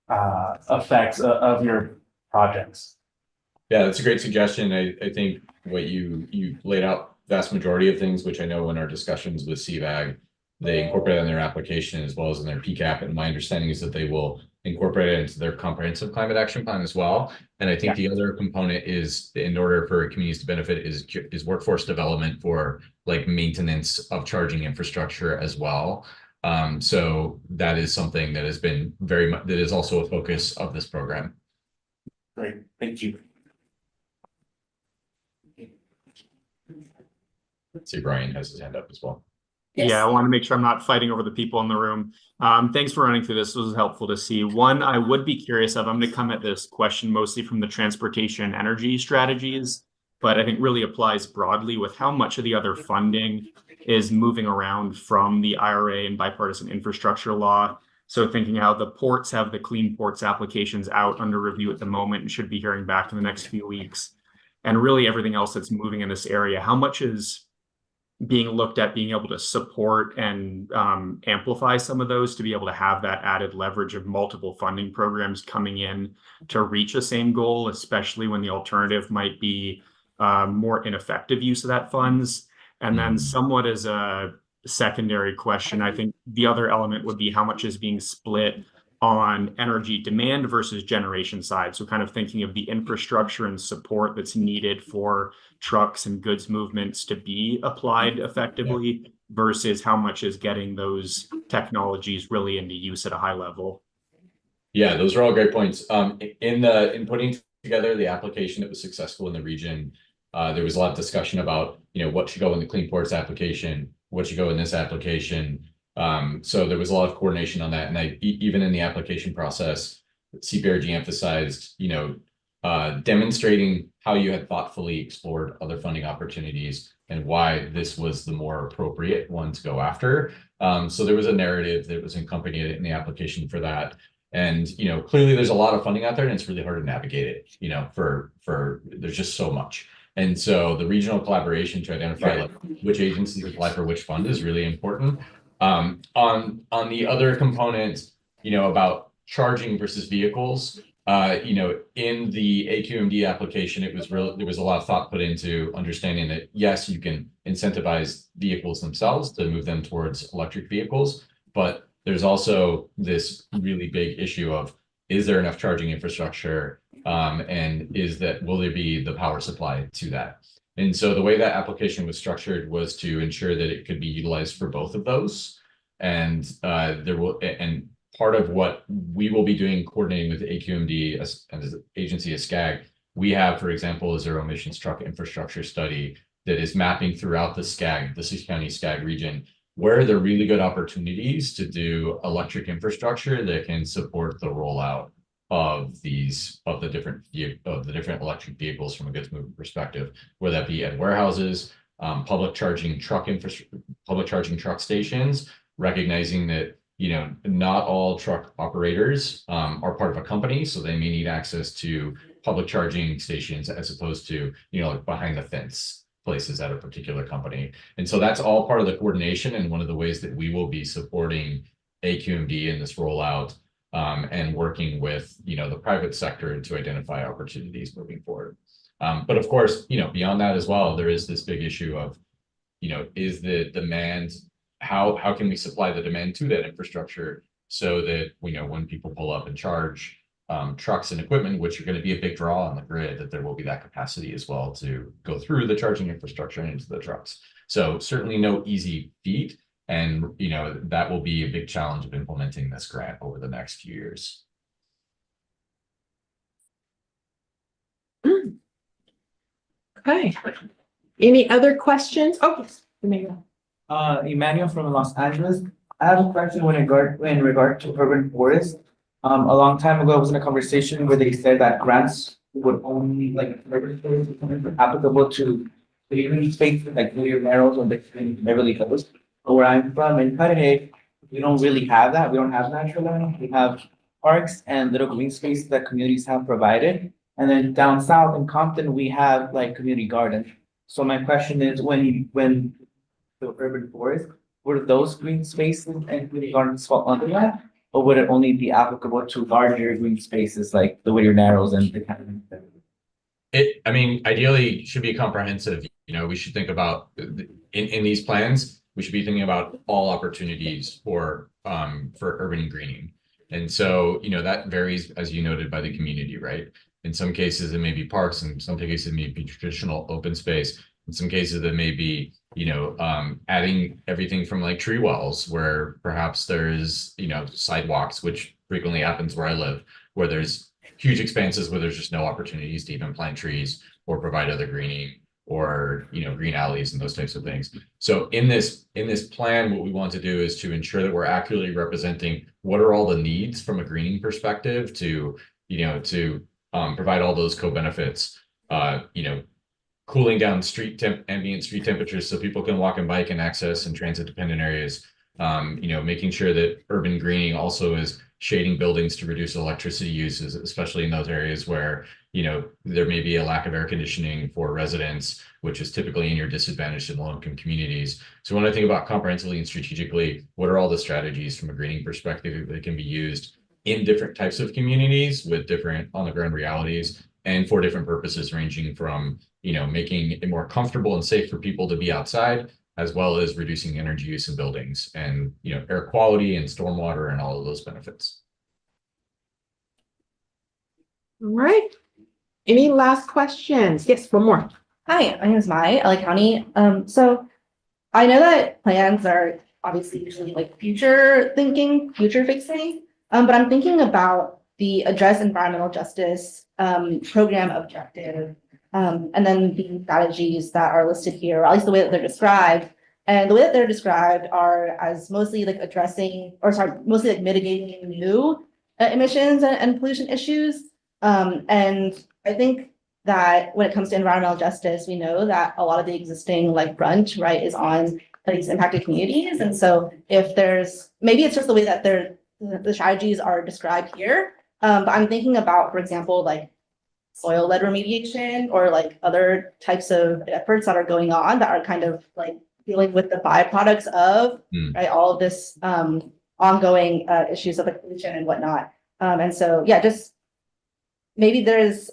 effects of your projects. Yeah, that's a great suggestion. I think what you laid out vast majority of things, which I know in our discussions with CVAG, they incorporate in their application as well as in their PCAP. And my understanding is that they will incorporate it into their comprehensive climate action plan as well. And I think the other component is, in order for communities to benefit, is workforce development for like maintenance of charging infrastructure as well. So that is something that has been very much, that is also a focus of this program. Great, thank you. See, Brian has his hand up as well. Yeah, I want to make sure I'm not fighting over the people in the room. Thanks for running through this. This was helpful to see. One, I would be curious of, I'm going to come at this question mostly from the transportation energy strategies, but I think really applies broadly with how much of the other funding is moving around from the IRA and bipartisan infrastructure law. So thinking how the ports have the clean ports applications out under review at the moment and should be hearing back in the next few weeks. And really everything else that's moving in this area, how much is being looked at being able to support and amplify some of those to be able to have that added leverage of multiple funding programs coming in to reach the same goal, especially when the alternative might be more ineffective use of that funds. And then somewhat as a secondary question, I think the other element would be how much is being split on energy demand versus generation side. So kind of thinking of the infrastructure and support that's needed for trucks and goods movements to be applied effectively versus how much is getting those technologies really into use at a high level. Yeah, those are all great points. In putting together the application that was successful in the region, there was a lot of discussion about, what should go in the Clean Ports application, what should go in this application. So there was a lot of coordination on that. And even in the application process, CPRG emphasized, demonstrating how you had thoughtfully explored other funding opportunities and why this was the more appropriate one to go after. So there was a narrative that was accompanied in the application for that. And, clearly there's a lot of funding out there and it's really hard to navigate it, for there's just so much. And so the regional collaboration to identify which agencies apply for which fund is really important. On the other component, about charging versus vehicles, in the AQMD application, there was a lot of thought put into understanding that, yes, you can incentivize vehicles themselves to move them towards electric vehicles, but there's also this really big issue of, is there enough charging infrastructure? And will there be the power supply to that? And so the way that application was structured was to ensure that it could be utilized for both of those. And part of what we will be doing, coordinating with AQMD and as agency as SCAG, we have, for example, a zero emissions truck infrastructure study that is mapping throughout the 6 county SCAG region, where there are really good opportunities to do electric infrastructure that can support the rollout of the different electric vehicles from a goods movement perspective, whether that be at warehouses, public charging truck stations, recognizing that not all truck operators are part of a company, so they may need access to public charging stations as opposed to like behind the fence places at a particular company. And so that's all part of the coordination and one of the ways that we will be supporting AQMD in this rollout. And working with, the private sector to identify opportunities moving forward. But of course, beyond that as well, there is this big issue of, is the demand, how can we supply the demand to that infrastructure so that, when people pull up and charge trucks and equipment, which are going to be a big draw on the grid, that there will be that capacity as well to go through the charging infrastructure and into the trucks. So certainly no easy feat. And, that will be a big challenge of implementing this grant over the next few years. Okay. Any other questions? Oh, Emmanuel. Emmanuel from Los Angeles. I have a question in regard to urban forest. A long time ago, I was in a conversation where they said that grants would only urban forest applicable to green spaces like Clear Narrows or Beverly Hills. But where I'm from in Cudahy, we don't really have that. We don't have natural land. We have parks and little green spaces that communities have provided. And then down south in Compton, we have community gardens. So my question is, when the urban forest, would those green spaces and community gardens fall under that? Or would it only be applicable to larger green spaces like the Whittier Narrows and the Canyon? I mean, ideally, it should be comprehensive. We should think about in these plans, we should be thinking about all opportunities for urban greening. And so, that varies, as you noted, by the community, right? In some cases, it may be parks, in some cases, it may be traditional open space. In some cases, it may be, adding everything from like tree wells, where perhaps there's, sidewalks, which frequently happens where I live, where there's huge expanses where there's just no opportunities to even plant trees or provide other greening or green alleys and those types of things. So in this plan, what we want to do is to ensure that we're accurately representing what are all the needs from a greening perspective to provide all those co-benefits. Cooling down ambient street temperatures so people can walk and bike and access and transit dependent areas. Making sure that urban greening also is shading buildings to reduce electricity uses, especially in those areas where, there may be a lack of air conditioning for residents, which is typically in your disadvantaged and low-income communities. So when I think about comprehensively and strategically, what are all the strategies from a greening perspective that can be used in different types of communities with different on-the-ground realities and for different purposes, ranging from, making it more comfortable and safe for people to be outside, as well as reducing energy use in buildings and, air quality and stormwater and all of those benefits. All right. Any last questions? Yes, one more. Hi, my name is Mai, LA County. So I know that plans are obviously usually like future thinking, future facing, but I'm thinking about the address environmental justice program objective, and then the strategies that are listed here, or at least the way that they're described. And the way that they're described are as mostly like mostly like mitigating new emissions and pollution issues. And I think that when it comes to environmental justice, we know that a lot of the existing like brunt, right, is on these impacted communities. And so if maybe it's just the way that the strategies are described here. But I'm thinking about, for example, like soil lead remediation or like other types of efforts that are going on that are kind of like dealing with the byproducts of right, all of this ongoing issues of like pollution and whatnot. And so, yeah, just maybe there's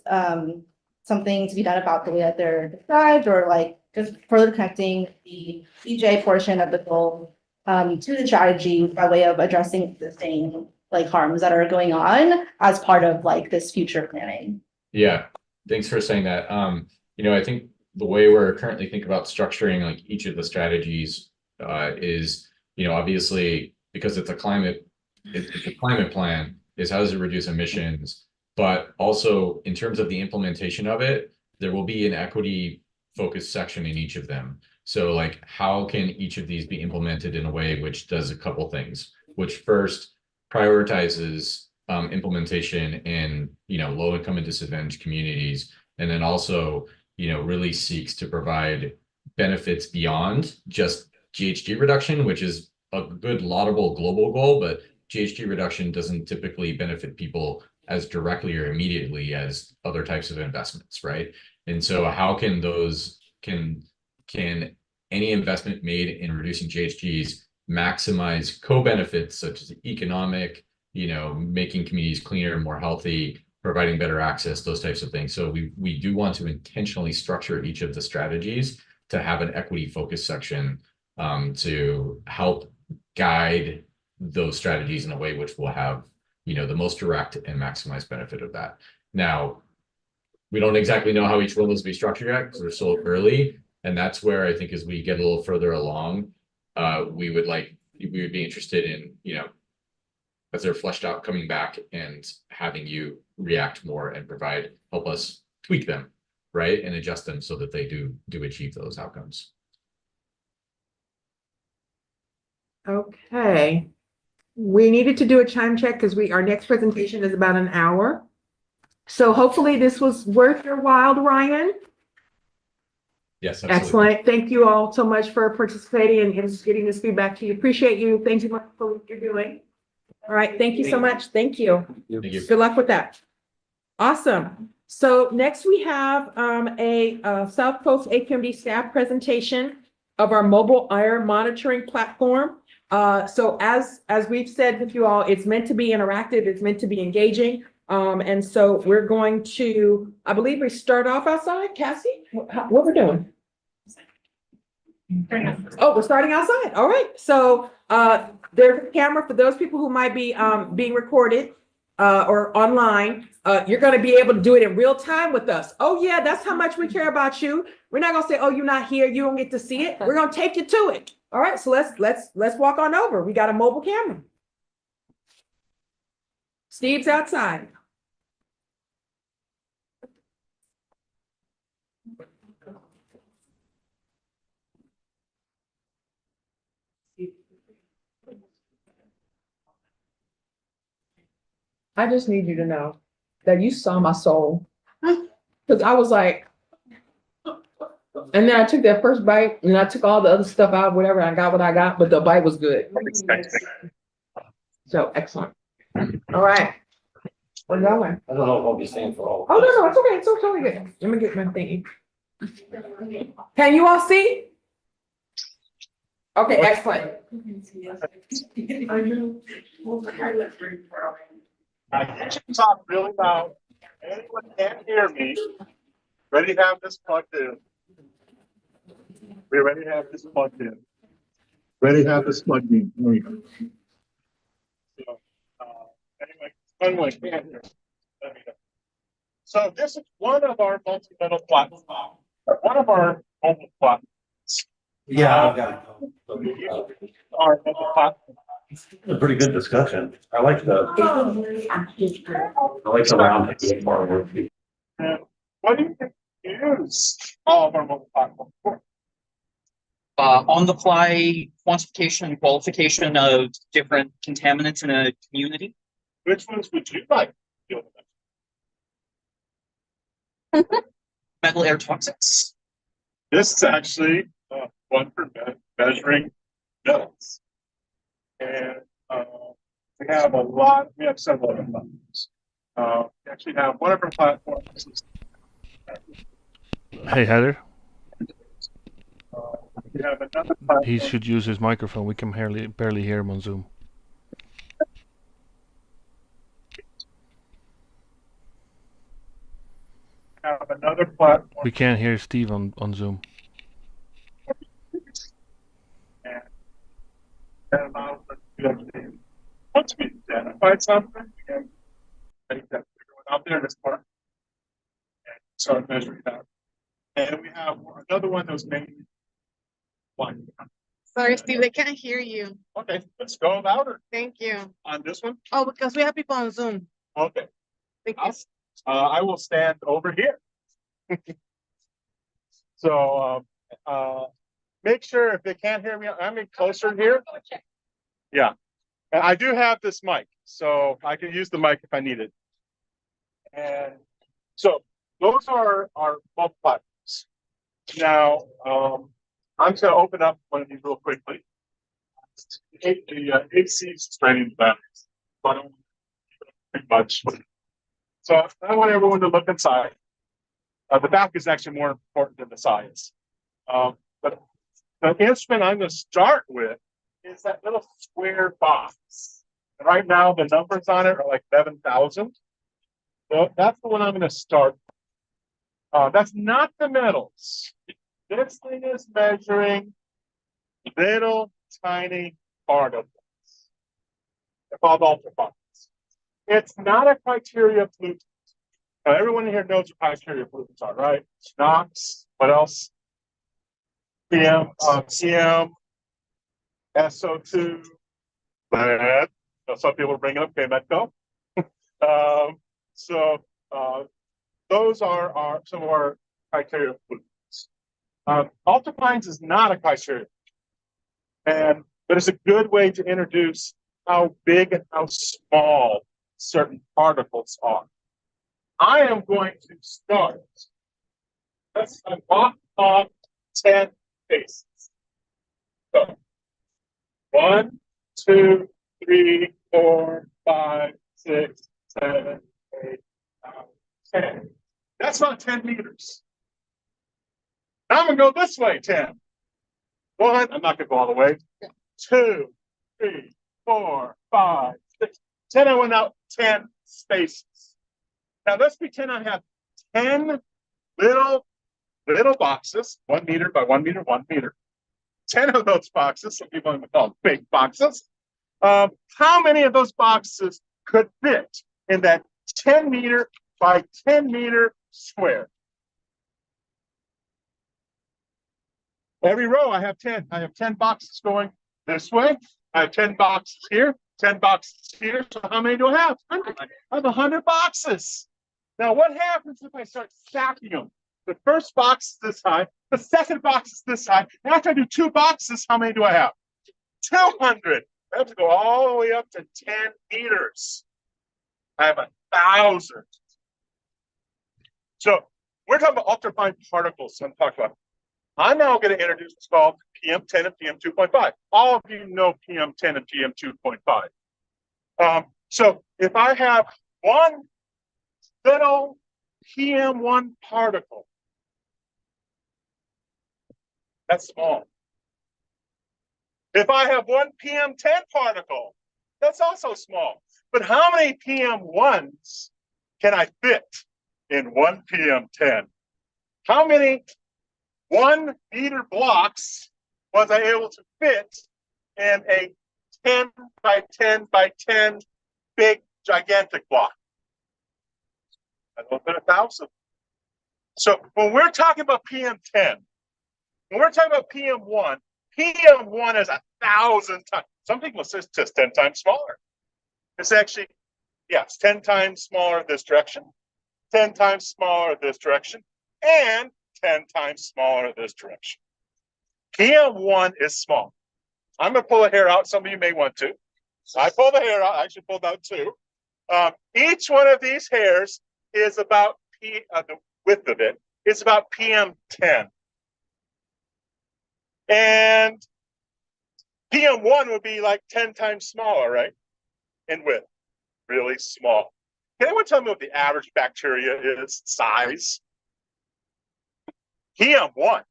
something to be done about the way that they're described, or like just further connecting the EJ portion of the goal to the strategy by way of addressing existing like harms that are going on as part of like this future planning. Yeah, thanks for saying that. I think the way we're currently thinking about structuring like each of the strategies is, obviously because it's a climate plan, is how does it reduce emissions? But also in terms of the implementation of it, there will be an equity focused section in each of them. So like, how can each of these be implemented in a way which does a couple things, which first prioritizes implementation in, low income and disadvantaged communities, and then also, really seeks to provide benefits beyond just GHG reduction, which is a good laudable global goal, but GHG reduction doesn't typically benefit people as directly or immediately as other types of investments, right? And so how can any investment made in reducing GHGs maximize co-benefits such as economic, making communities cleaner, more healthy, providing better access, those types of things. So we do want to intentionally structure each of the strategies to have an equity focus section to help guide those strategies in a way which will have, the most direct and maximized benefit of that. Now, we don't exactly know how each one of those will be structured yet because we're so early. And that's where I think as we get a little further along, we would be interested in, as they're fleshed out, coming back and having you react more and help us tweak them, right? And adjust them so that they do achieve those outcomes. Okay. We needed to do a time check because our next presentation is about an hour. So hopefully this was worth your while, Ryan. Yes, absolutely. Excellent. Thank you all so much for participating and getting this feedback to you. Appreciate you. Thank you much for what you're doing. All right. Thank you so much. Thank you. Thank you. Good luck with that. Awesome. So next we have a South Coast AQMD staff presentation of our mobile air monitoring platform. So as we've said with you all, it's meant to be interactive. It's meant to be engaging. And so we're going to, I believe we start off outside, Cassie, what we're doing? Oh, we're starting outside. All right. So there's a camera for those people who might be being recorded or online. You're going to be able to do it in real time with us. Oh yeah, that's how much we care about you. We're not going to say, oh, you're not here, you don't get to see it. We're going to take you to it. All right. So let's walk on over. We got a mobile camera. Steve's outside. I just need you to know that you saw my soul. Because I was like, and then I took that first bite and I took all the other stuff out, whatever. I got what I got, but the bite was good. So excellent. All right. We're going. I don't know if I'll be staying for all. Oh, no, it's okay. It's totally good. Let me get my thingy. Can you all see? Okay, excellent. I need you to talk really loud. Anyone can't hear me. Ready to have this plugged in. We're ready to have this plugged in. Ready to have this plugged in. There we go. So, anyway, anyone can't hear. Let me know. So this is one of our multi-metal platforms. One of our mobile platforms. Yeah, I've got Our mobile platform. a pretty good discussion. I like the round table part. And what do you think you use all of our mobile platforms for? On the fly quantification and qualification of different contaminants in a community. Which ones would you like to deal with? Metal air toxics. This is actually one for measuring metals. And we have several other platforms. We actually have one of our platforms. Hey, Heather. We have another platform. He should use his microphone. We can barely hear him on Zoom. Have another platform. We can't hear Steve on Zoom. And once we identified something, we can take that out there in this part and start measuring that. And we have another one that was made. One. Sorry, Steve, they can't hear you. Okay, let's go louder. Thank you. On this one? Oh, because we have people on Zoom. Okay. Thank you. I will stand over here. So make sure if they can't hear me, I'm closer here. Yeah. And I do have this mic, so I can use the mic if I need it. And so those are our mobile platforms. Now, I'm just going to open up one of these real quickly. The AC is draining the batteries, but I don't think much. So I want everyone to look inside. The back is actually more important than the sides. But the instrument I'm going to start with is that little square box. And right now, the numbers on it are like 11,000. So that's the one I'm going to start. That's not the metals. This thing is measuring little tiny particles. They're called ultraparticles. It's not a criteria pollutant. Now, everyone here knows what criteria pollutants are, right? NOx, what else? PM, CM, SO2, lead. Some people are bringing up Metco. Those are some of our criteria pollutants. Ultrafines is not a criteria, but it's a good way to introduce how big and how small certain particles are. I am going to start. Let's walk off 10 paces. So 1, 2, 3, 4, 5, 6, 7, 8, 9, 10. That's not 10 meters. Now I'm going to go this way 10. 1, I'm not going to go all the way. 2, 3, 4, 5, 6, 10. I went out 10 spaces. Now let's pretend I have 10 little boxes, 1 meter by 1 meter, 1 meter. 10 of those boxes, some people call them big boxes. How many of those boxes could fit in that 10 meter by 10 meter square? Every row I have 10. I have 10 boxes going this way. I have 10 boxes here, 10 boxes here. So how many do I have? 100. I have 100 boxes. Now what happens if I start stacking them? The first box is this high, the second box is this high. And after I do 2 boxes, how many do I have? 200. I have to go all the way up to 10 meters. I have 1,000. So we're talking about ultrafine particles. I'm talking about. I'm now going to introduce what's called PM10 and PM2.5. All of you know PM10 and PM2.5. So if I have one little PM1 particle, that's small. If I have one PM10 particle, that's also small. But how many PM1s can I fit in one PM10? How many 1 meter blocks was I able to fit in a 10 by 10 by 10 big gigantic block? A little bit 1,000. So when we're talking about PM10, when we're talking about PM1 is 1,000 times. Some people say it's just 10 times smaller. It's actually, yes, 10 times smaller this direction, 10 times smaller this direction, and 10 times smaller this direction. PM1 is small. I'm going to pull a hair out. Some of you may want to. I pulled the hair out. I actually pulled out 2. Each one of these hairs is about the width of it is about PM10. And PM1 would be like 10 times smaller, right? In width, really small. Can anyone tell me what the average bacteria is size? PM1. Can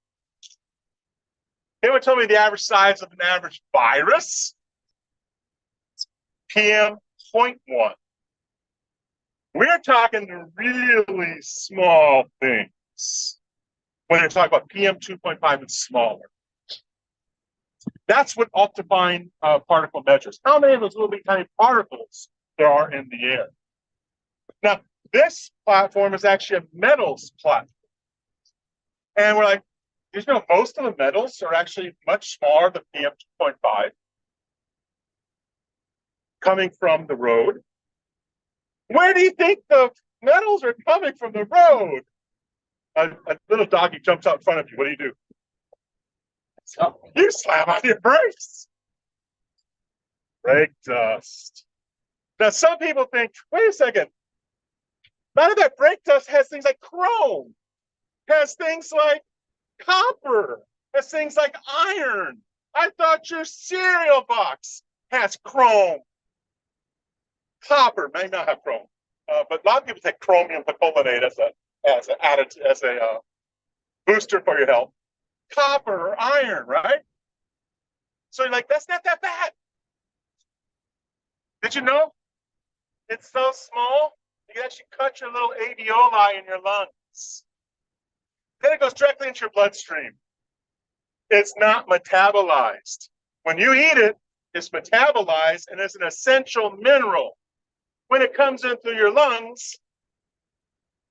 anyone tell me the average size of an average virus? PM.1. We're talking really small things when you're talking about PM2.5 and smaller. That's what ultrafine particle measures. How many of those little tiny particles there are in the air? Now, this platform is actually a metals platform. And we're like, you know, most of the metals are actually much smaller than PM2.5 coming from the road. Where do you think the metals are coming from the road? A little doggy jumps out in front of you. What do? So you slam on your brakes. Brake dust. Now, some people think, wait a second. None of that brake dust has things like chrome, has things like copper, has things like iron. I thought your cereal box has chrome. Copper may not have chrome, but a lot of people take chromium perchlorate as a booster for your health. Copper or iron, right? So you're like, that's not that bad. Did you know? It's so small, you can actually cut your little alveoli in your lungs. Then it goes directly into your bloodstream. It's not metabolized. When you eat it, it's metabolized and it's an essential mineral. When it comes into your lungs,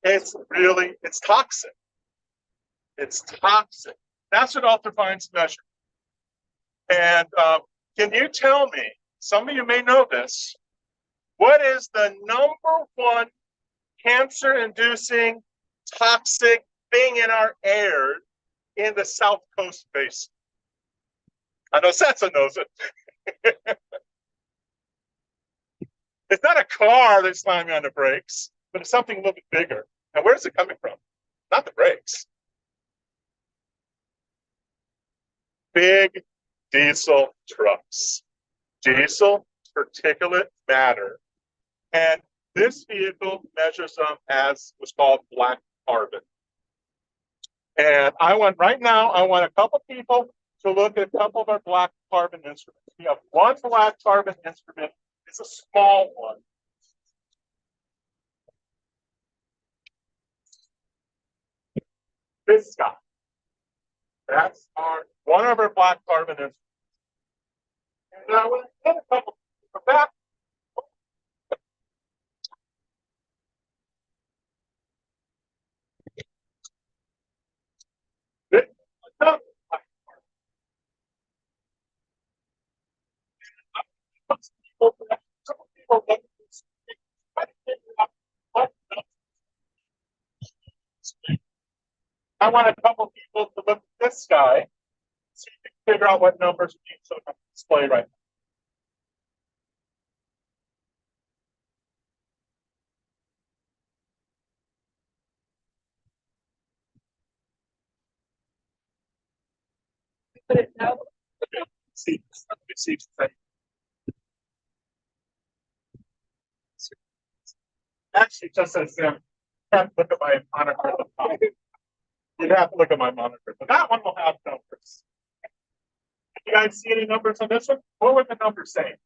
it's toxic. It's toxic. That's what ultrafines measure. And can you tell me, some of you may know this, what is the #1 cancer-inducing toxic thing in our air in the South Coast Basin? I know Setsa knows it. It's not a car that's slamming on the brakes, but it's something a little bit bigger. And where's it coming from? Not the brakes. Big diesel trucks. Diesel particulate matter. And this vehicle measures them as what's called black carbon. And I want a couple people to look at a couple of our black carbon instruments. We have one black carbon instrument. It's a small one. this guy. That's one of our black carbon instruments. And now when I get a couple from that, I want a couple people to look at this guy, see if you can figure out what numbers are being shown on display right now. See, let me see. Actually, just as you have to look at my monitor. You'd have to look at my monitor, but that one will have numbers. You guys see any numbers on this one? What would the numbers say?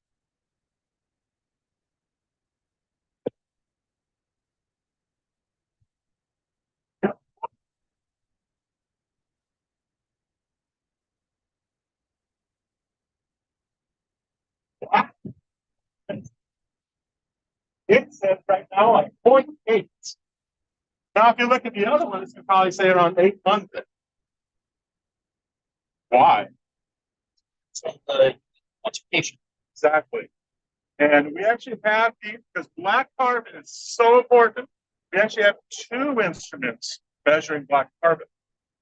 It says right now like 0.8. Now, if you look at the other one, it's going to probably say around 800. Why? Exactly. And we actually have because black carbon is so important, we actually have two instruments measuring black carbon.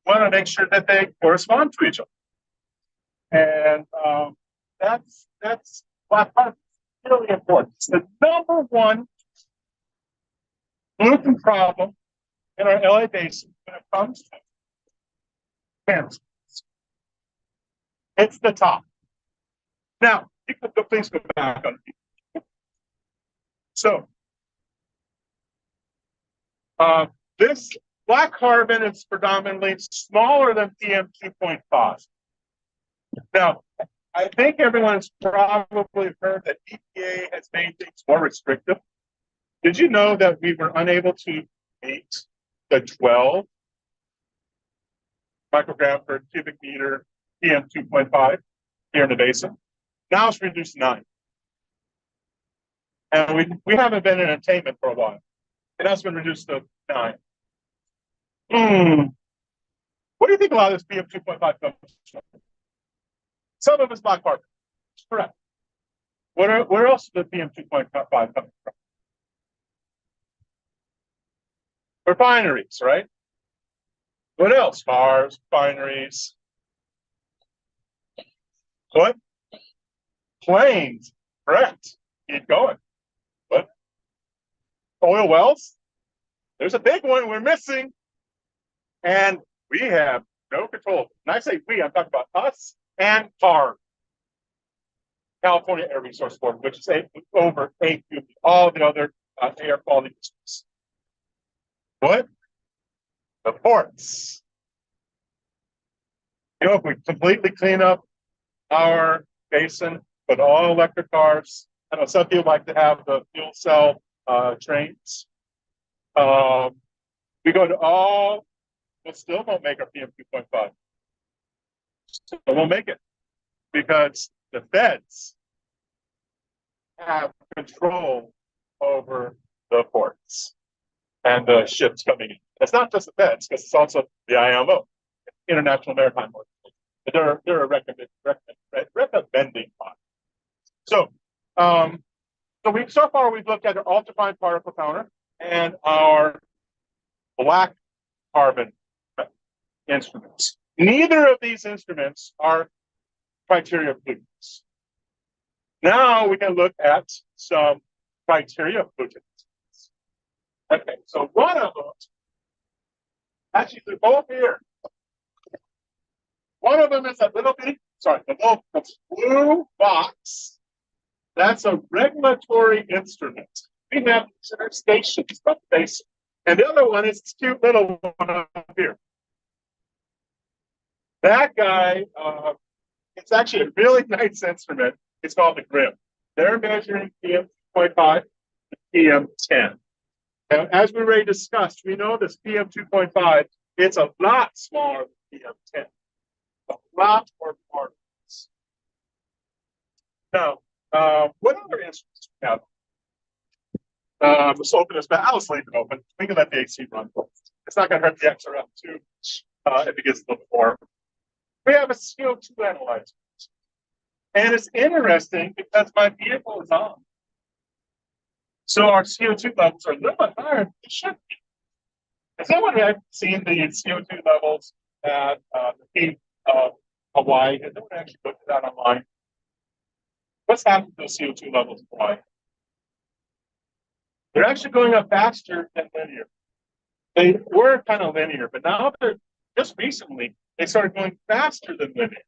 We want to make sure that they correspond to each other. And that's black carbon. It's really important. It's the number one pollutant problem in our LA basin when it comes to cancer. It's the top. Now, you can please go back on it. So, this black carbon is predominantly smaller than PM 2.5. Now, I think everyone's probably heard that EPA has made things more restrictive. Did you know that we were unable to meet the 12 microgram per cubic meter PM 2.5 here in the basin? Now it's reduced to 9. And we haven't been in attainment for a while. It has been reduced to 9. What do you think a lot of this PM 2.5 comes from? Some of it's black carbon. Correct. Where else is the PM 2.5 coming from? Refineries, right? What else? Cars, refineries. What? Planes. Correct. Keep going. What? Oil wells? There's a big one we're missing. And we have no control. And I say we, I'm talking about us and CARB, California Air Resource Board, which is over AQMD, all the other air quality districts. What? The ports. You know, if we completely clean up our basin, put all electric cars, I know some people like to have the fuel cell trains. We go to all, we still won't make our PM 2.5. Still won't make it because the feds have control over the ports and the ships coming in. It's not just the feds, because it's also the IMO, International Maritime Organization. They're a recommending body. So, so far we've looked at our ultrafine particle counter and our black carbon instruments. Neither of these instruments are criteria pollutants. Now we can look at some criteria pollutants. Okay, so one of them, actually they're both here. One of them is a little bit, the blue box. That's a regulatory instrument. We have stations up basic. And the other one is this cute little one up here. That guy, it's actually a really nice instrument. It's called the GRIM. They're measuring PM 2.5 to PM 10. And as we already discussed, we know this PM 2.5 It's a lot smaller than PM10. A lot more particles. Now, what other instruments do we have? Let's open this back. I'll just leave it open. We can let the AC run. It's not going to hurt the XRF too if it gets a little warm. We have a CO2 analyzer. And it's interesting because my vehicle is on. So our CO2 levels are a little bit higher than they should be. Has anyone ever seen the CO2 levels at the peak of Hawaii? Has anyone actually looked at that online? What's happened to those CO2 levels in Hawaii? They're actually going up faster than linear. They were kind of linear, but now they're just recently they started going faster than linear.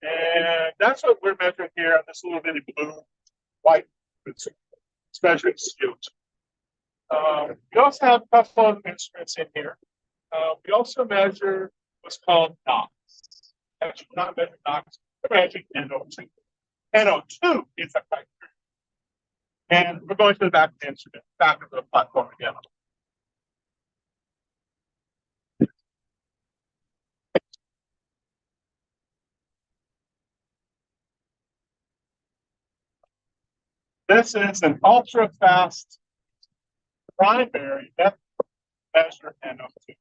And that's what we're measuring here on this little bitty blue white. It's measuring CO2. We also have a couple of instruments in here. We also measure what's called NOx. Actually, we're not measuring NOx, we're measuring NO2. NO2 is a criteria. And we're going to the back of the instrument, back of the platform again. This is an ultra-fast primary that measure NO2.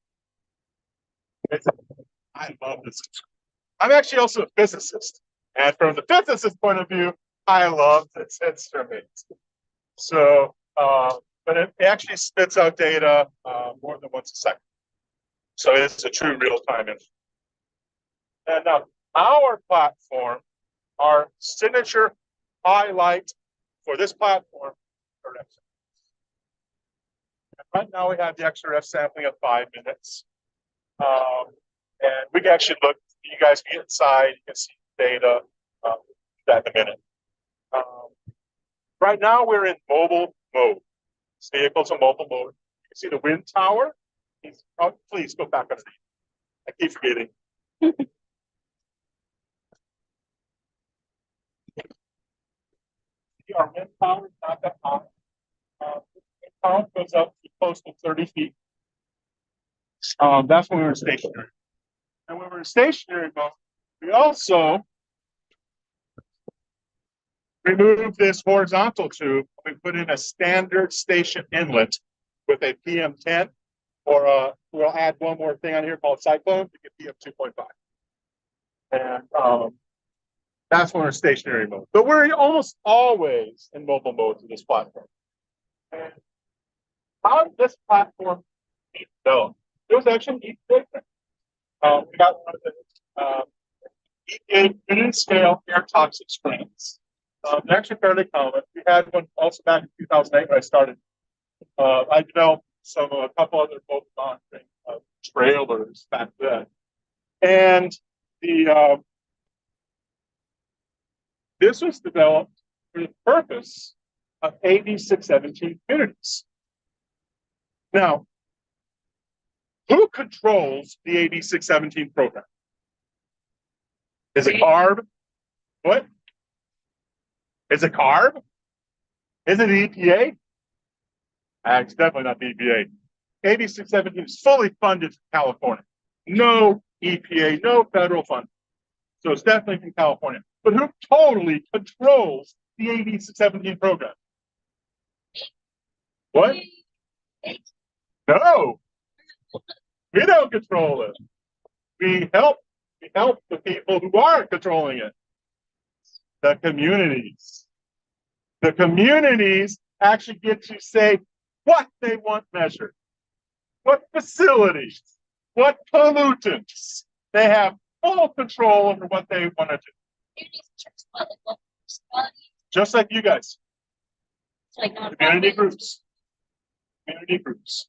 I love this. I'm actually also a physicist. And from the physicist point of view, I love this instrument. So, but it actually spits out data more than once a second. So it's a true real-time instrument. And now our platform, our signature highlight for this platform are XRF. And right now we have the XRF sampling at 5 minutes. And we can actually look, you guys can get inside, you can see data that in a minute. Right now we're in mobile mode. This vehicle's in mobile mode. You can see the wind tower. Oh, please go back underneath. I keep forgetting. Our wind tower is not that high. Wind tower goes up to close to 30 feet. That's when we were stationary. And when we were stationary mode, we also remove this horizontal tube. We put in a standard station inlet with a PM10, or we'll add one more thing on here called Cyclone to get PM 2.5. And that's when we're stationary mode. But we're almost always in mobile mode to this platform. And how did this platform be developed? It was actually EPA. We got one of the EPA unit scale air toxic screens. They're actually fairly common. We had one also back in 2008 when I started. I developed a couple other boat monitoring trailers back then. And this was developed for the purpose of AB 617 communities. Now, who controls the AB 617 program? Is it CARB? What? Is it CARB? Is it the EPA? It's definitely not the EPA. AB 617 is fully funded from California. No EPA, no federal funding. So it's definitely from California. But who totally controls the AB 617 program? What? No. We don't control it. We help the people who are controlling it. The communities. The communities actually get to say what they want measured, what facilities, what pollutants. They have full control over what they want to do. Just like you guys. Community groups. Community groups.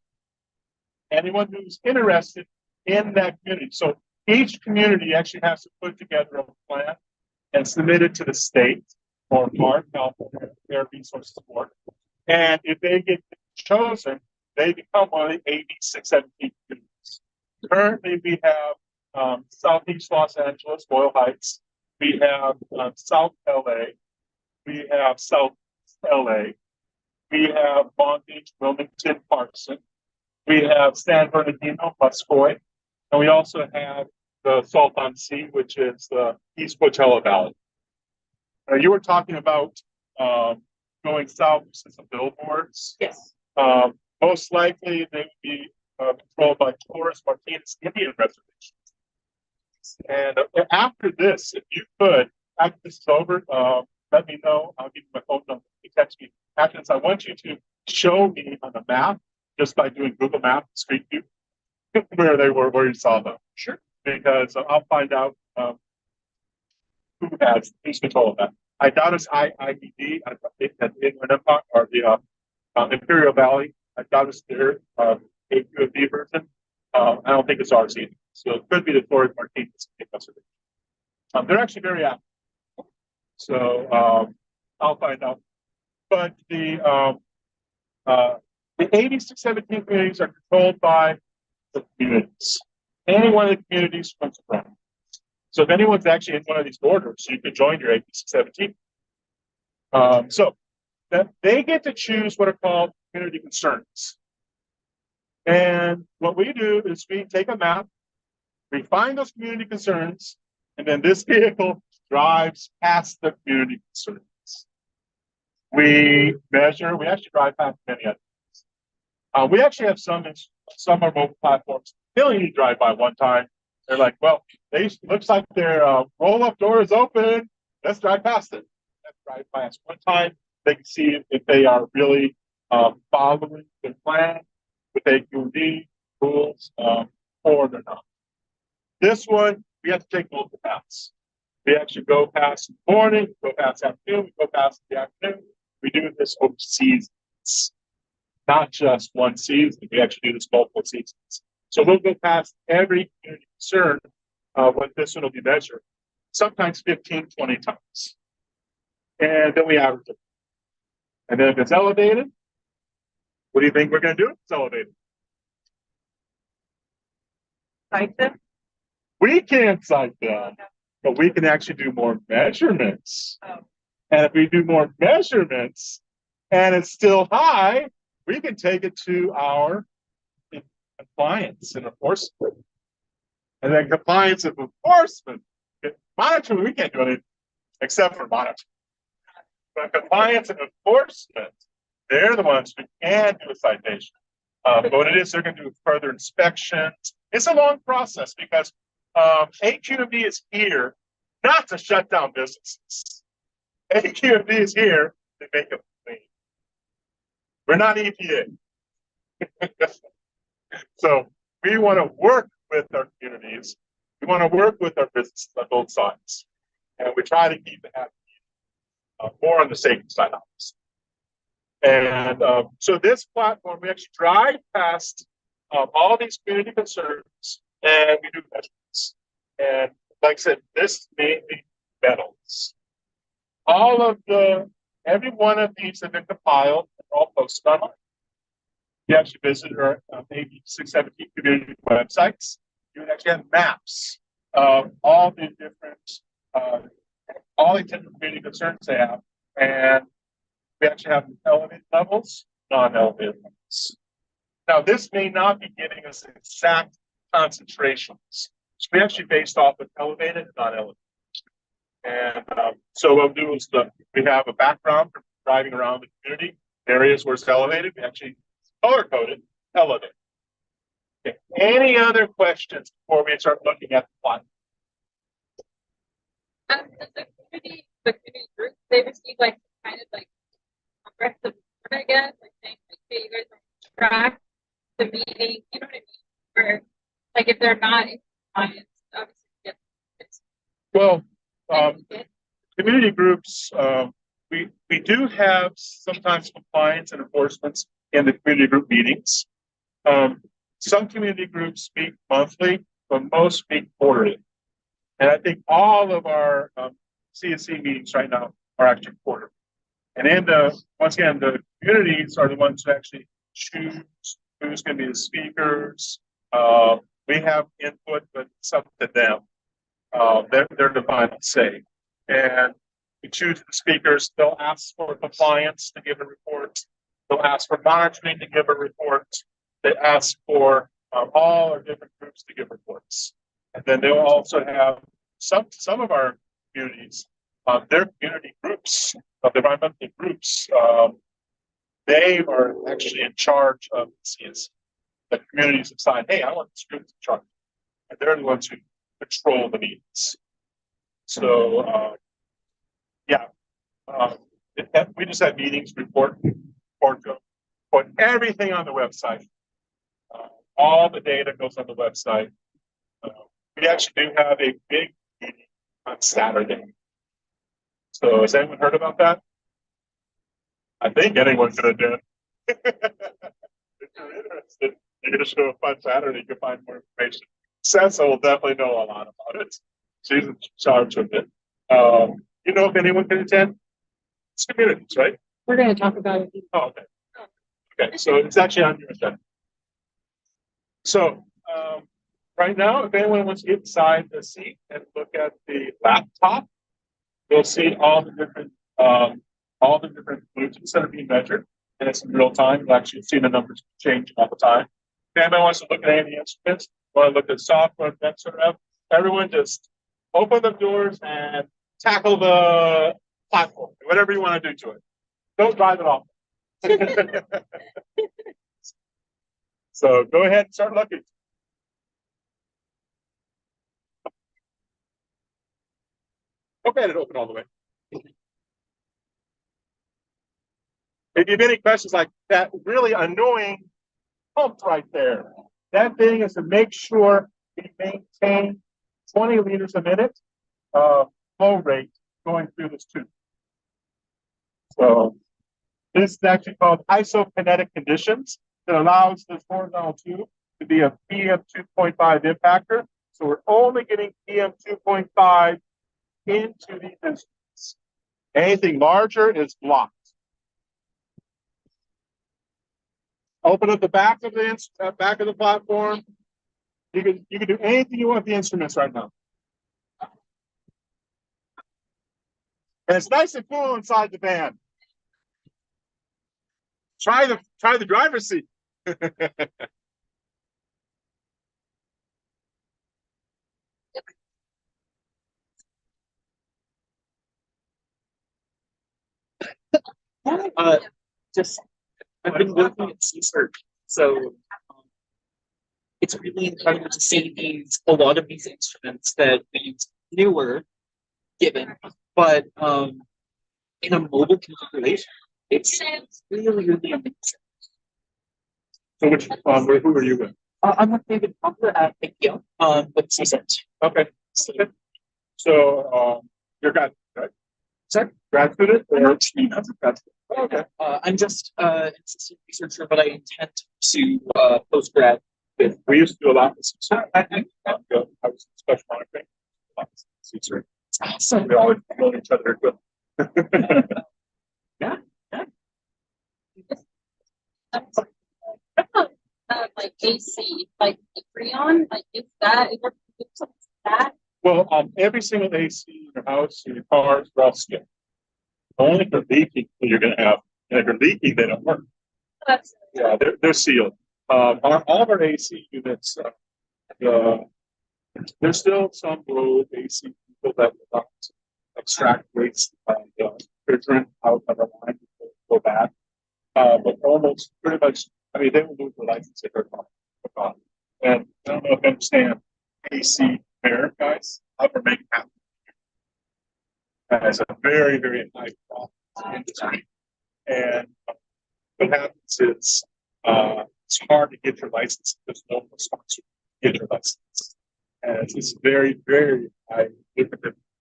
Anyone who's interested in that community. So each community actually has to put together a plan and submit it to the state or Mark, California, their resources board. And if they get chosen, they become one of the AB 617 communities. Currently, we have Southeast Los Angeles, Boyle Heights. We have South LA. We have South LA. We have Long Beach, Wilmington, Parkson. We have San Bernardino, Muscoy, and we also have the Salton Sea, which is the East Coachella Valley. You were talking about going south to some billboards. Yes. Most likely they would be controlled by Torres Martinez Indian reservations. And after this, if you could, after this is over, let me know. I'll give you my phone number. You text me. After this, I want you to show me on the map, just by doing Google Maps, Street View, where they were, where you saw them. Sure. Because I'll find out who's control of that. I doubt it's IED. I think that Inland Empire or the Imperial Valley. I doubt it's their AQMD version. I don't think it's ours either. So it could be the Torres Martinez. They're actually very active. So I'll find out. But the 8617 communities are controlled by the communities. Any one of the communities runs a program. So if anyone's actually in one of these borders, you could join your 8617. So that they get to choose what are called community concerns. And what we do is we take a map, we find those community concerns, and then this vehicle drives past the community concerns. We measure, we actually drive past many others. We actually have some of our mobile platforms, they only need to drive by one time. They're like, well, looks like their roll-up door is open. Let's drive past it. Let's drive past one time. They can see if they are really following their plan with AQMD rules, or they're not. This one, we have to take multiple paths. We actually go past in the morning, go past the afternoon, we go past the afternoon. We do this over seasons, not just one season. We actually do this multiple seasons. So we'll go past every community concern when this one will be measured, sometimes 15, 20 times. And then we average it. And then if it's elevated, what do you think we're going to do if it's elevated? Cite them? We can't cite them, but we can actually do more measurements. Oh. And if we do more measurements and it's still high, we can take it to our compliance and enforcement. And then compliance and enforcement, monitoring, we can't do anything except for monitoring. But compliance and enforcement, they're the ones who can do a citation. But what it is, they're going to do further inspections. It's a long process because AQMD is here not to shut down businesses. AQMD is here to make them clean. We're not EPA. So we want to work with our communities. We want to work with our businesses on both sides. And we try to keep it more on the safety side of this. And so this platform, we actually drive past all these community concerns and we do measurements. And like I said, this is mainly metals. Every one of these have been compiled and all posted online. You actually visit our 8617 community websites. You would actually have maps of all the different community concerns they have. And we actually have elevated levels, non-elevated levels. Now, this may not be giving us exact concentrations. So we actually based off of elevated and non-elevated. And so what we'll do is we have a background for driving around the community, areas where it's elevated. We actually color-coded elevated. Okay. Any other questions before we start looking at the plot? The community groups, they receive like kind of like aggressive support, I guess, like saying like, hey, you guys are on track the meeting, you know what I mean? Or like if they're not in compliance, obviously get it. Well, community groups, we do have sometimes compliance and enforcements in the community group meetings. Some community groups meet monthly, but most meet quarterly. And I think all of our CSC meetings right now are actually quarterly. And then once again, the communities are the ones who actually choose who's going to be the speakers. We have input, but it's up to them. They're the final say. And we choose the speakers. They'll ask for compliance to give a report. They'll ask for monitoring to give a report. they ask for all our different groups to give reports. And then they'll also have some of our communities, their community groups, the environmental groups, they are actually in charge of CS. The communities decide, hey, I want this group in charge. And they're the ones who control the meetings. So, we just have meetings, report everything on the website. All the data goes on the website. We actually do have a big meeting on Saturday. So has anyone heard about that? I think anyone could have done. If you're interested, you can just show up on Saturday, you can find more information. Sessa will definitely know a lot about it. She's in charge of it. You know if anyone can attend? It's communities, right? We're going to talk about it. Oh, okay. Okay, so it's actually on your agenda. So right now, if anyone wants to get inside the seat and look at the laptop, you'll see all the different pollutants that are being measured, and it's in real time. You'll actually see the numbers change all the time. If anybody wants to look at any of the instruments, want to look at software, that sort of, everyone just open the doors and tackle the platform, whatever you want to do to it. Don't drive it off. So go ahead and start looking. Go ahead and open all the way. If you have any questions like that really annoying pump right there, that thing is to make sure we maintain 20 liters a minute flow rate going through this tube. So this is actually called isokinetic conditions. That allows this horizontal tube to be a PM 2.5 impactor. So we're only getting PM 2.5 into these instruments. Anything larger is blocked. Open up the back of the platform. You can do anything you want with the instruments right now. And it's nice and cool inside the van. Try the driver's seat. I've been working at research, so it's really incredible to see a lot of these instruments that we've newer given, but in a mobile configuration, it's really amazing. So who are you with? I'm with David Popper at AQMD, with research. Okay. So you're grad, right? Sorry? Grad student? I'm not trained as a grad student. Okay. I'm just an assistant researcher, but I intend to postgrad. We used to do a lot of this. I was special monitoring. Awesome. We always build each other equipment. Yeah. Like AC, like Freon, like is that Well, every single AC in your house, in your cars, are all skipped. Only if they're leaking, you're going to have. And if they're leaking, they don't work. Yeah, they're sealed. All of our AC units, there's still some low AC people that will extract waste refrigerant out of our line go back. But almost pretty much, I mean, they will lose their license if they're gone. And I don't know if you understand AC repair, guys. Upper make happen. As a very high cost industry. And what happens is it's hard to get your license. There's no sponsor to get your license. And it's very high.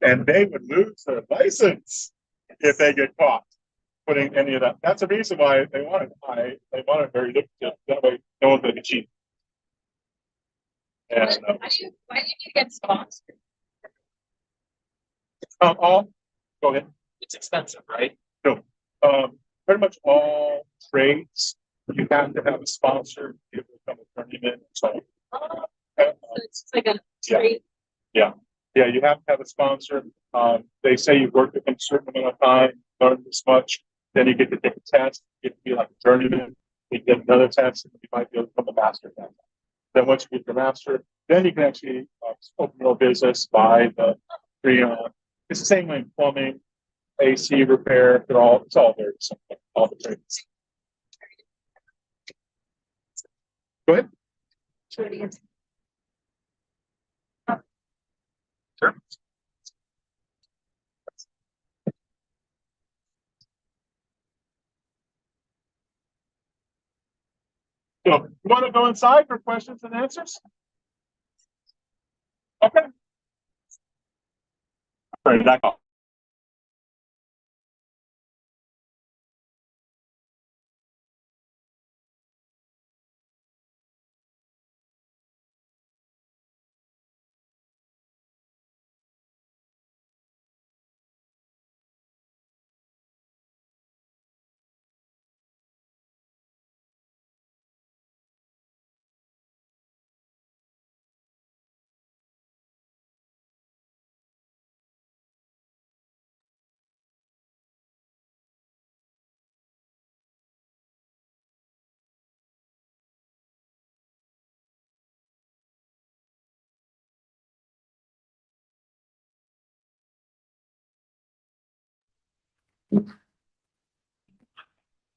And they would lose their license if they get caught putting any of that. That's the reason why they want it high. They want it very lucrative. That way, no one's going to be cheap. And why do you get sponsored? Go ahead. It's expensive, right? No. Pretty much all trades, you have to have a sponsor to become a journeyman. So it's like a trade. Yeah, you have to have a sponsor. They say you work with them a certain amount of time, learn this much, then you get to take a test, you get to be like a journeyman, You get another test, and you might be able to become a master tech. Then once you get your master, then you can actually open your own business, buy the it's the same like plumbing, AC repair, it's all very simple, all the trades. Go ahead. Sure. So, you want to go inside for questions and answers? Okay. All right, back off.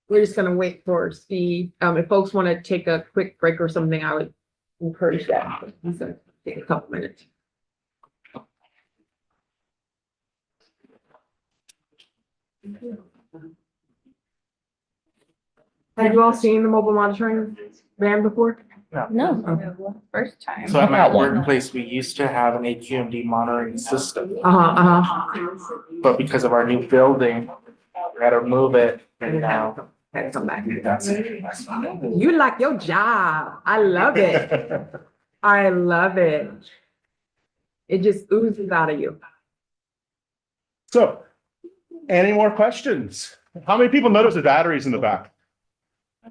We're just gonna wait for Steve. If folks want to take a quick break or something, I would encourage that. He's gonna take a couple minutes. Have you all seen the mobile monitoring van before? No, first time. So at my workplace, we used to have an AQMD monitoring system, but because of our new building, we had to move it and now. Had to come back. That's it. You like your job. I love it. I love it. It just oozes out of you. So, any more questions? How many people notice the batteries in the back?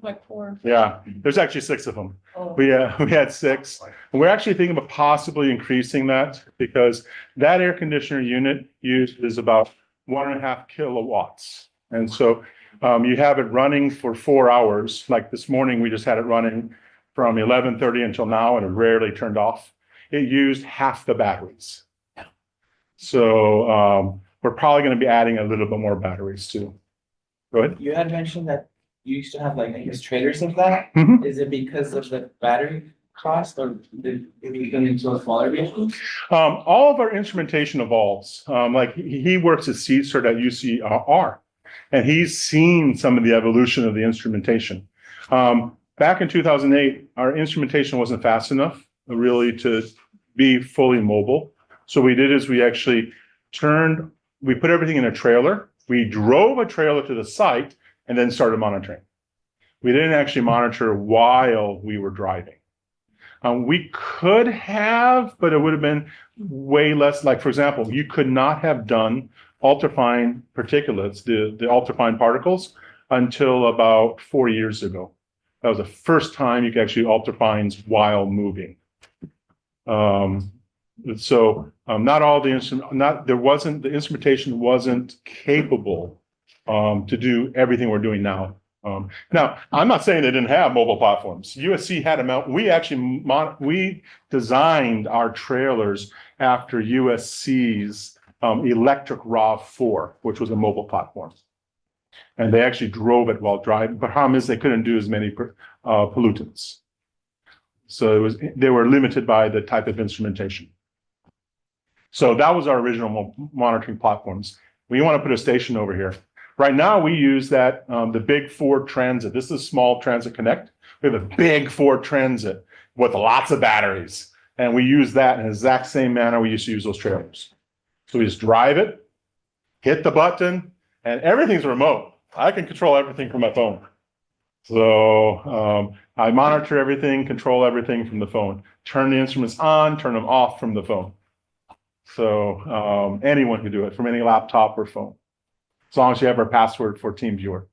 Like 4. Yeah, there's actually 6 of them. We had 6. And we're actually thinking of possibly increasing that because that air conditioner unit uses about 1.5 kilowatts. And so you have it running for 4 hours. Like this morning, we just had it running from 11:30 until now, and it rarely turned off. It used half the batteries. So we're probably going to be adding a little bit more batteries too. Go ahead. You had mentioned that you used to have like, I guess, trailers of that. Is it because of the battery cost or did it come into a smaller vehicle? All of our instrumentation evolves. Like he works at CSERT at UCR, and he's seen some of the evolution of the instrumentation. Back in 2008, our instrumentation wasn't fast enough really to be fully mobile. So what we did is we actually we put everything in a trailer. We drove a trailer to the site and then started monitoring. We didn't actually monitor while we were driving. We could have, but it would have been way less. Like, for example, you could not have done ultrafine particulates, the ultrafine particles, until about 4 years ago. That was the first time you could actually ultrafines while moving. Not all the the instrumentation wasn't capable to do everything we're doing now. Now, I'm not saying they didn't have mobile platforms. USC had them out. We actually we designed our trailers after USC's electric RAV4, which was a mobile platform. And they actually drove it while driving. But the problem is they couldn't do as many pollutants. So they were limited by the type of instrumentation. So that was our original monitoring platforms. We want to put a station over here. Right now, we use that, the big Ford Transit. This is small Transit Connect. We have a big Ford Transit with lots of batteries. And we use that in the exact same manner we used to use those trailers. So we just drive it, hit the button, and everything's remote. I can control everything from my phone. So I monitor everything, control everything from the phone. Turn the instruments on, turn them off from the phone. So anyone can do it from any laptop or phone, as long as you have our password for TeamViewer.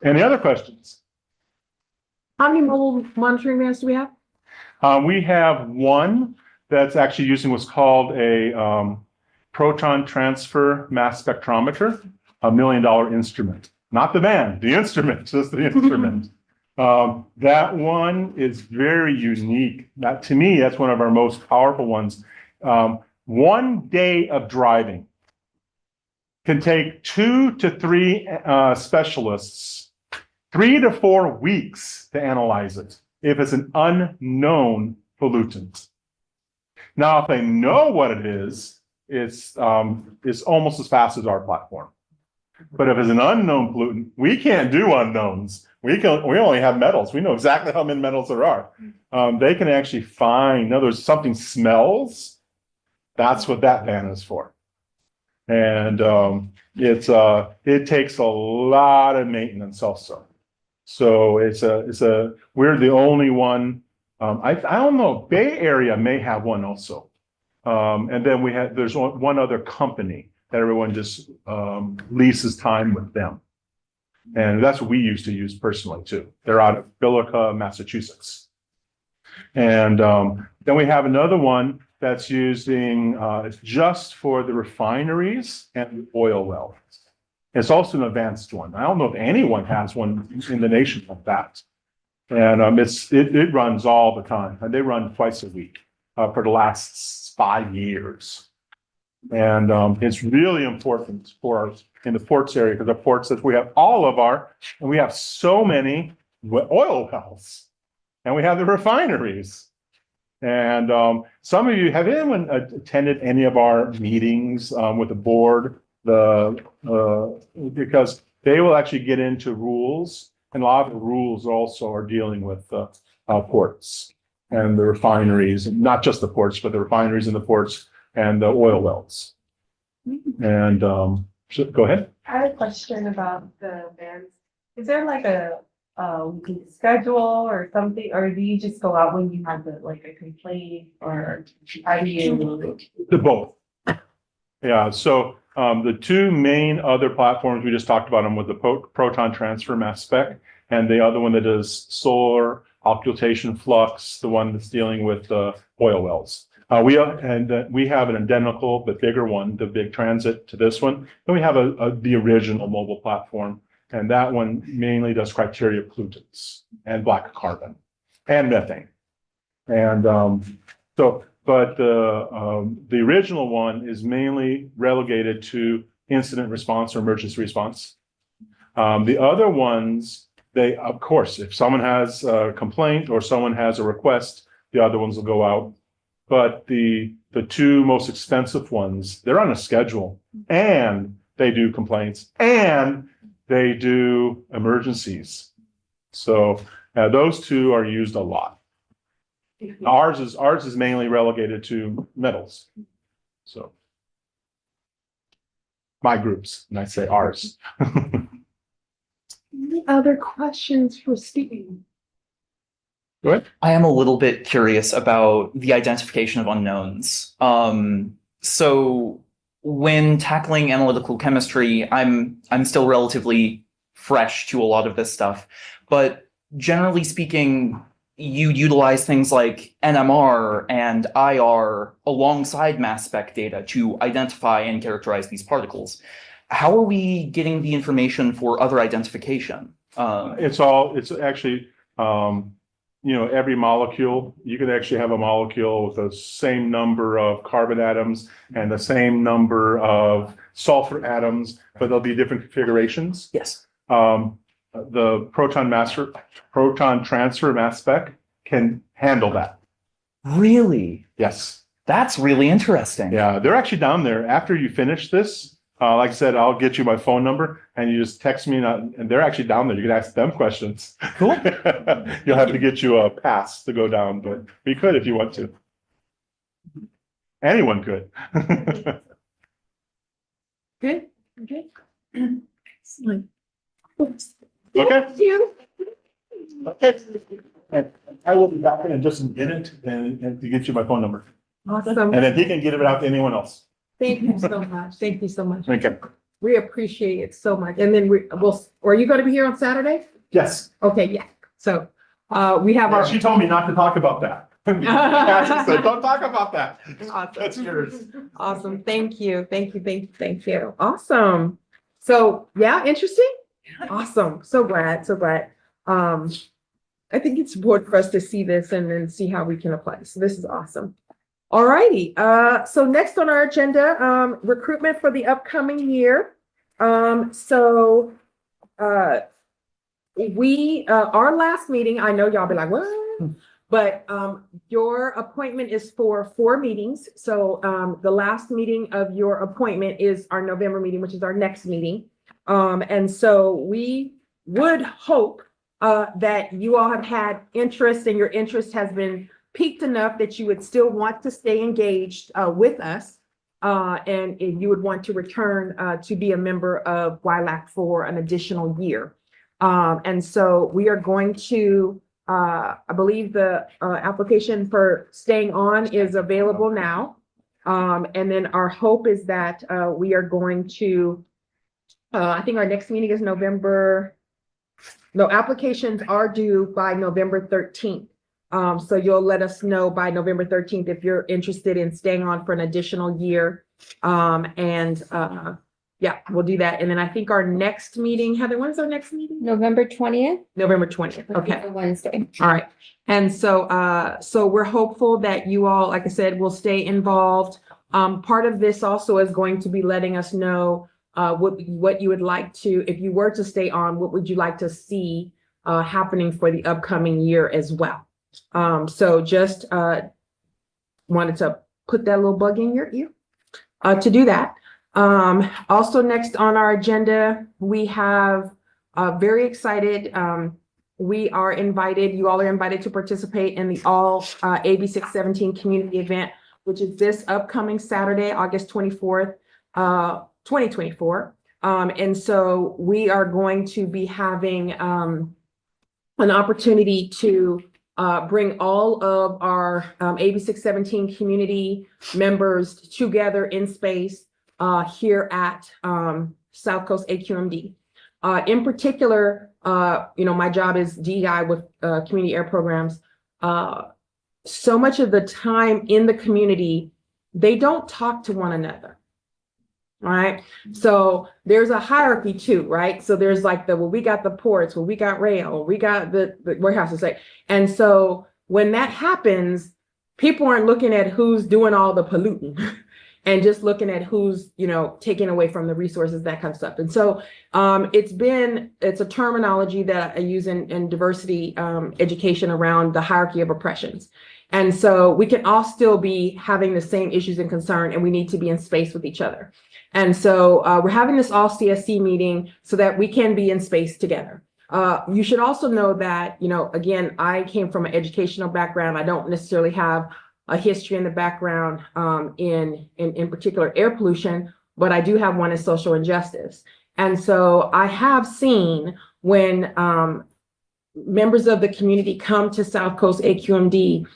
Any other questions? How many mobile monitoring vans do we have? We have one that's actually using what's called a proton transfer mass spectrometer, $1 million instrument. not the band, the instrument, just the instrument. That one is very unique. That, to me, that's one of our most powerful ones. 1 day of driving can take 2 to 3 specialists 3 to 4 weeks to analyze it if it's an unknown pollutant. Now, if they know what it is, it's almost as fast as our platform. But if it's an unknown pollutant, we can't do unknowns. We only have metals. We know exactly how many metals there are. They can actually find, in other words, something smells. That's what that ban is for. And it takes a lot of maintenance also. So we're the only one. I don't know, Bay Area may have one also. And then there's one other company that everyone just leases time with them. And that's what we used to use personally too. They're out of Billerica, Massachusetts. And then we have another one that's using just for the refineries and oil wells. It's also an advanced one. I don't know if anyone has one in the nation like that. And it runs all the time. And they run twice a week for the last 5 years. And it's really important for us in the ports area, because the ports that we have and we have so many oil wells, and we have the refineries. And some of you, have anyone attended any of our meetings with the board? Because they will actually get into rules, and a lot of the rules also are dealing with ports and the refineries, and not just the ports, but the refineries and the ports and the oil wells. And go ahead. I had a question about the bands. Is there like a weekly schedule or something, or do you just go out when you have a complaint, or how do you? The both. Yeah. So the two main other platforms we just talked about them with the proton transfer mass spec, and the other one that does solar occultation flux, the one that's dealing with oil wells. We have an identical but bigger one, the big transit to this one. Then we have the original mobile platform, and that one mainly does criteria pollutants and black carbon and methane. And but the original one is mainly relegated to incident response or emergency response. The other ones, of course, if someone has a complaint or someone has a request, the other ones will go out. But the two most expensive ones, they're on a schedule, and they do complaints, and they do emergencies. So those two are used a lot. Ours is mainly relegated to metals. So my groups, and I say ours. Any other questions for Steve? Go ahead. I am a little bit curious about the identification of unknowns. So when tackling analytical chemistry, I'm still relatively fresh to a lot of this stuff, but generally speaking, you utilize things like NMR and IR alongside mass spec data to identify and characterize these particles. How are we getting the information for other identification? It's actually, every molecule, you could actually have a molecule with the same number of carbon atoms and the same number of sulfur atoms, but there'll be different configurations. Yes. The proton transfer mass spec can handle that. Really? Yes. That's really interesting. Yeah, they're actually down there. After you finish this, like I said, I'll get you my phone number and you just text me, and they're actually down there. You can ask them questions. Cool. You'll have to get you a pass to go down, but you could if you want to. Anyone could. Good. Okay. Excellent. Okay. Thank you. Okay. And I will be back in just a minute and to get you my phone number. Awesome. And then he can give it out to anyone else. Thank you so much. Thank you so much. Okay. We appreciate it so much. And then are you going to be here on Saturday? Yes. Okay, yeah. So we have our. She told me not to talk about that. She said, don't talk about that. Awesome. That's yours. Awesome. Thank you. Thank you. Thank you. Thank you. Awesome. So yeah, interesting. Awesome. So glad, so glad. I think it's important for us to see this and then see how we can apply. So this is awesome. All righty. So next on our agenda, recruitment for the upcoming year. Our last meeting, I know y'all be like, what? But your appointment is for 4 meetings. So the last meeting of your appointment is our November meeting, which is our next meeting. And so we would hope that you all have had interest and your interest has been piqued enough that you would still want to stay engaged with us. And you would want to return to be a member of YLAC for an additional year. And so we are going to, I believe the application for staying on is available now. And then our hope is that we are going to, I think our next meeting is applications are due by November 13th. So you'll let us know by November 13th if you're interested in staying on for an additional year. Yeah, we'll do that. And then I think our next meeting, Heather, when is our next meeting? November 20th. November 20th. Okay. Wednesday. All right. And so we're hopeful that you all, like I said, will stay involved. Part of this also is going to be letting us know what you would like to, if you were to stay on, what would you like to see happening for the upcoming year as well. So just wanted to put that little bug in your ear to do that. Also next on our agenda, we have very excited. We are invited, you all are invited to participate in the All AB 617 community event, which is this upcoming Saturday, August 24th, 2024. And so we are going to be having an opportunity to bring all of our AB 617 community members together in space here at South Coast AQMD. In particular, my job is DEI with community air programs. So much of the time in the community, they don't talk to one another. Right. So there's a hierarchy too, right? So there's like we got the ports, we got rail, we got the warehouses. And so when that happens, people aren't looking at who's doing all the polluting and just looking at who's, taking away from the resources, that kind of stuff. And so it's a terminology that I use in diversity education around the hierarchy of oppressions. And so we can all still be having the same issues and concern, and we need to be in space with each other. And so we're having this all CSC meeting so that we can be in space together. You should also know that, again, I came from an educational background. I don't necessarily have a history in the background in particular air pollution, but I do have one in social injustice. And so I have seen when members of the community come to South Coast AQMD,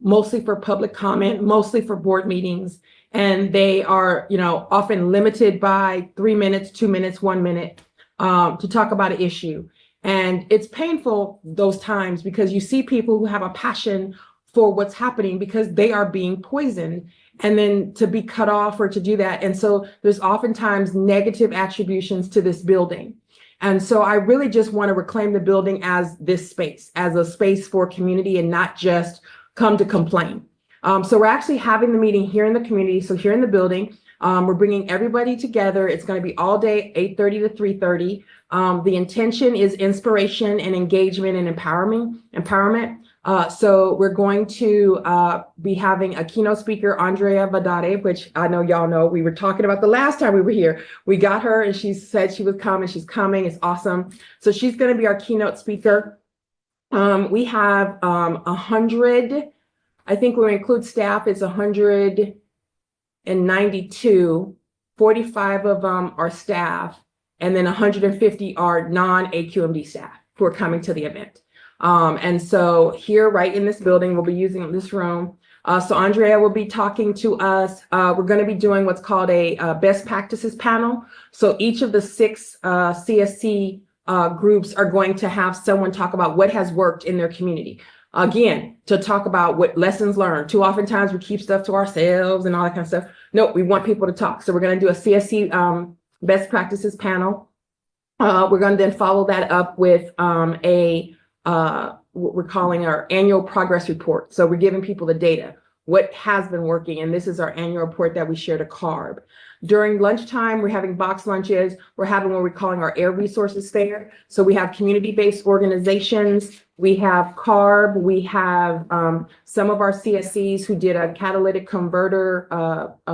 mostly for public comment, mostly for board meetings, and they are, often limited by 3 minutes, 2 minutes, 1 minute to talk about an issue. And it's painful those times because you see people who have a passion for what's happening because they are being poisoned, and then to be cut off or to do that. And so there's oftentimes negative attributions to this building. And so I really just want to reclaim the building as this space, as a space for community and not just come to complain. So we're actually having the meeting here in the community. So here in the building, we're bringing everybody together. It's going to be all day, 8:30 to 3:30. The intention is inspiration and engagement and empowerment. So we're going to be having a keynote speaker, Andrea Vadade, which I know y'all know. We were talking about the last time we were here. We got her and she said she would come, and she's coming. It's awesome. So she's going to be our keynote speaker. We have 100, I think when we include staff, it's 192, 45 of them are staff, and then 150 are non-AQMD staff who are coming to the event. And so here, right in this building, we'll be using this room. So Andrea will be talking to us. We're going to be doing what's called a best practices panel. So each of the 6 CSC groups are going to have someone talk about what has worked in their community. Again, to talk about what lessons learned. Too often times we keep stuff to ourselves and all that kind of stuff. No, we want people to talk. So we're going to do a CSC best practices panel. We're going to then follow that up with what we're calling our annual progress report. So we're giving people the data, what has been working, and this is our annual report that we share to CARB. During lunchtime, we're having box lunches. We're having what we're calling our air resources fair. So we have community-based organizations. We have CARB. We have some of our CSCs who did a catalytic converter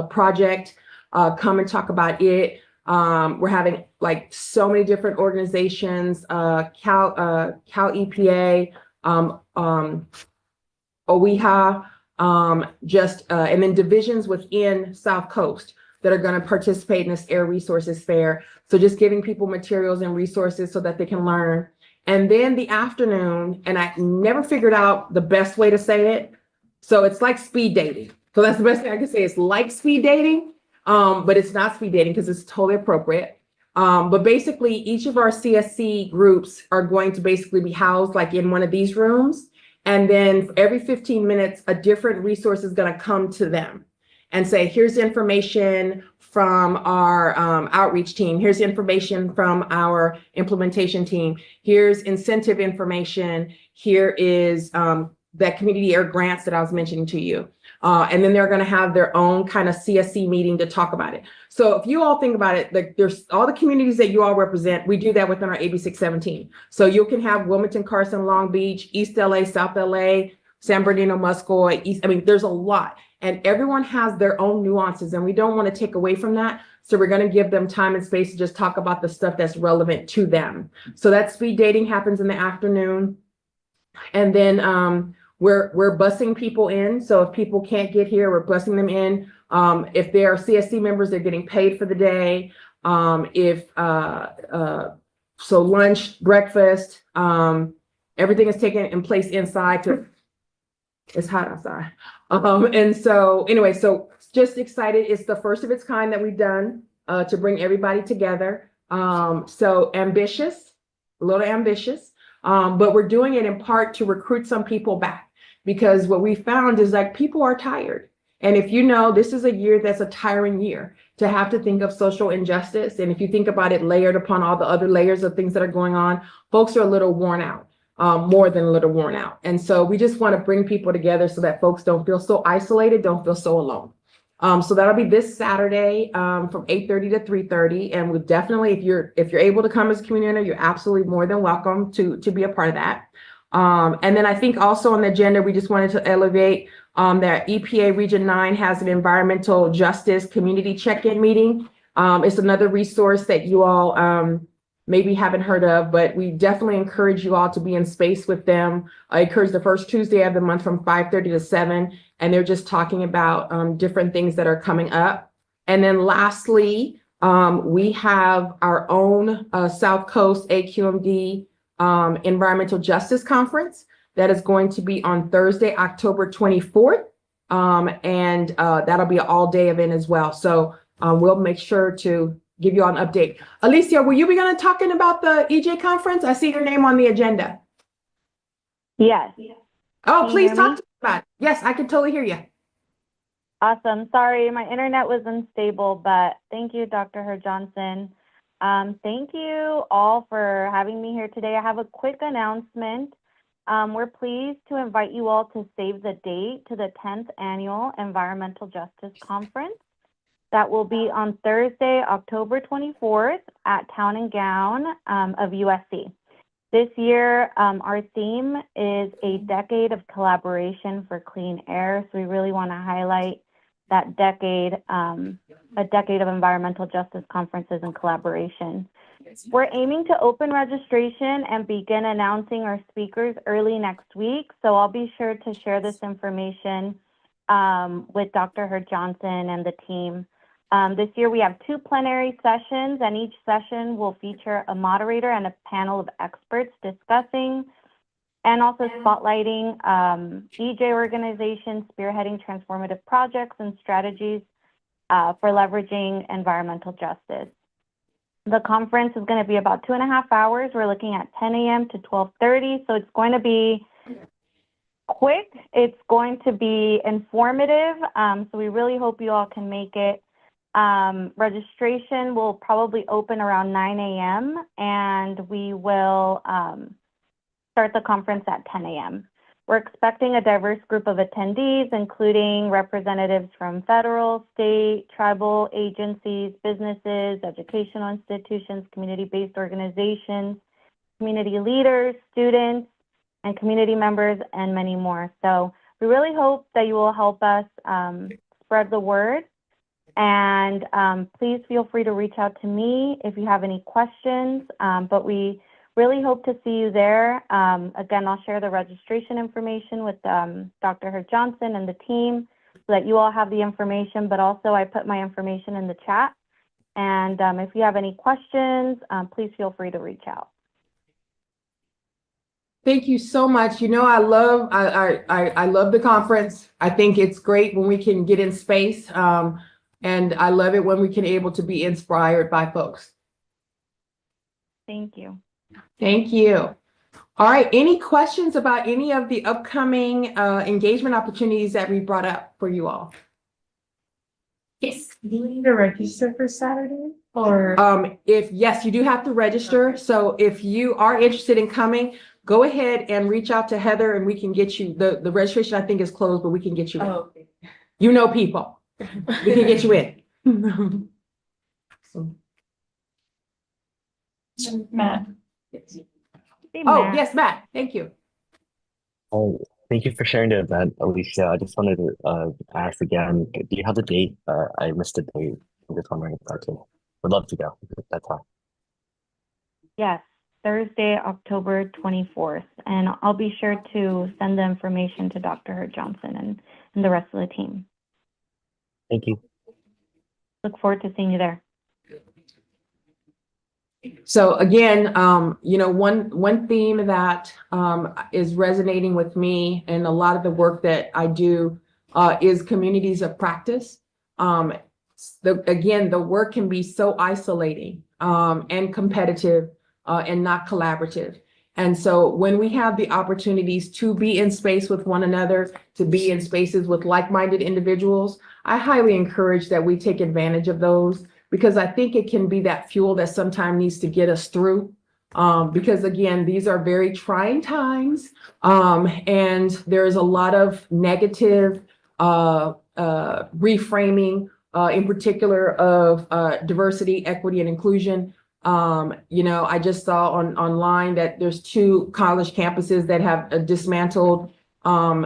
project come and talk about it. We're having like so many different organizations, Cal EPA, OEHA, and then divisions within South Coast that are going to participate in this Air Resources Fair. So just giving people materials and resources so that they can learn. And then the afternoon, and I never figured out the best way to say it. So it's like speed dating. So that's the best thing I can say. It's like speed dating, but it's not speed dating because it's totally appropriate. But basically each of our CSC groups are going to basically be housed like in one of these rooms. And then every 15 minutes, a different resource is going to come to them and say, here's information from our outreach team. Here's information from our implementation team. Here's incentive information. Here is that community air grants that I was mentioning to you. And then they're going to have their own kind of CSC meeting to talk about it. So if you all think about it, like there's all the communities that you all represent, we do that within our AB 617. So you can have Wilmington, Carson, Long Beach, East LA, South LA, San Bernardino, Muscoa, East. I mean, there's a lot. And everyone has their own nuances, and we don't want to take away from that. So we're going to give them time and space to just talk about the stuff that's relevant to them. So that speed dating happens in the afternoon. And then we're busing people in. So if people can't get here, we're busing them in. If they are CSC members, they're getting paid for the day. So lunch, breakfast, everything is taken in place inside. It's hot outside. And so anyway, so just excited. It's the first of its kind that we've done to bring everybody together. So ambitious, a little ambitious, but we're doing it in part to recruit some people back, because what we found is like people are tired. And if you know, this is a year that's a tiring year to have to think of social injustice. And if you think about it layered upon all the other layers of things that are going on, folks are a little worn out. More than a little worn out. And so we just want to bring people together so that folks don't feel so isolated, don't feel so alone. So that'll be this Saturday from 8:30 to 3:30. And we definitely, if you're able to come as a community, you're absolutely more than welcome to be a part of that. And then I think also on the agenda, we just wanted to elevate that EPA Region 9 has an environmental justice community check-in meeting. It's another resource that you all maybe haven't heard of, but we definitely encourage you all to be in space with them. It occurs the first Tuesday of the month from 5:30 to 7, and they're just talking about different things that are coming up. And then lastly, we have our own South Coast AQMD Environmental Justice Conference that is going to be on Thursday, October 24th, and that'll be an all-day event as well. So we'll make sure to give you all an update. Alicia, will you be going to talking about the EJ conference? I see your name on the agenda. Yes. Oh, Can you please hear talk me? to me about it. Yes, I can totally hear you. Awesome. Sorry, my internet was unstable, but thank you, Dr. Herr Johnson. Thank you all for having me here today. I have a quick announcement. We're pleased to invite you all to save the date to the 10th Annual Environmental Justice Conference. That will be on Thursday, October 24th at Town and Gown of USC. This year, our theme is a decade of collaboration for clean air. So we really want to highlight that decade, a decade of environmental justice conferences and collaboration. We're aiming to open registration and begin announcing our speakers early next week. So I'll be sure to share this information with Dr. Herr Johnson and the team. This year we have 2 plenary sessions, and each session will feature a moderator and a panel of experts discussing and also spotlighting EJ organizations spearheading transformative projects and strategies for leveraging environmental justice. The conference is going to be about 2.5 hours. We're looking at 10 a.m. to 12:30, so it's going to be quick. It's going to be informative, so we really hope you all can make it. Registration will probably open around 9 a.m. and we will start the conference at 10 a.m. We're expecting a diverse group of attendees, including representatives from federal, state, tribal agencies, businesses, educational institutions, community-based organizations, community leaders, students, and community members, and many more. So we really hope that you will help us spread the word. And please feel free to reach out to me if you have any questions. But we really hope to see you there. Again, I'll share the registration information with Dr. Herb Johnson and the team so that you all have the information, but also I put my information in the chat. And if you have any questions, please feel free to reach out. Thank you so much. You know, I love the conference. I think it's great when we can get in space. And I love it when we can able to be inspired by folks. Thank you. Thank you. All right. Any questions about any of the upcoming engagement opportunities that we brought up for you all? Yes. Do we need to register for Saturday or? Yes, you do have to register. So if you are interested in coming, go ahead and reach out to Heather and we can get you, the registration I think is closed, but we can get you in. Oh, okay. You know people. We can get you in. Matt. Oh, yes, Matt. Thank you. Oh, thank you for sharing the event, Alicia. I just wanted to ask again, do you have the date? I missed the date. I'm just wondering if that's it. Would love to go. That's all. Yes, Thursday, October 24th. And I'll be sure to send the information to Dr. Herb Johnson and the rest of the team. Thank you. Look forward to seeing you there. So again, you know, one theme that is resonating with me and a lot of the work that I do is communities of practice. Again, the work can be so isolating and competitive and not collaborative. And so when we have the opportunities to be in space with one another, to be in spaces with like-minded individuals, I highly encourage that we take advantage of those, because I think it can be that fuel that sometimes needs to get us through. Because again, these are very trying times, and there's a lot of negative reframing, in particular of diversity, equity, and inclusion. You know, I just saw online that there's 2 college campuses that have dismantled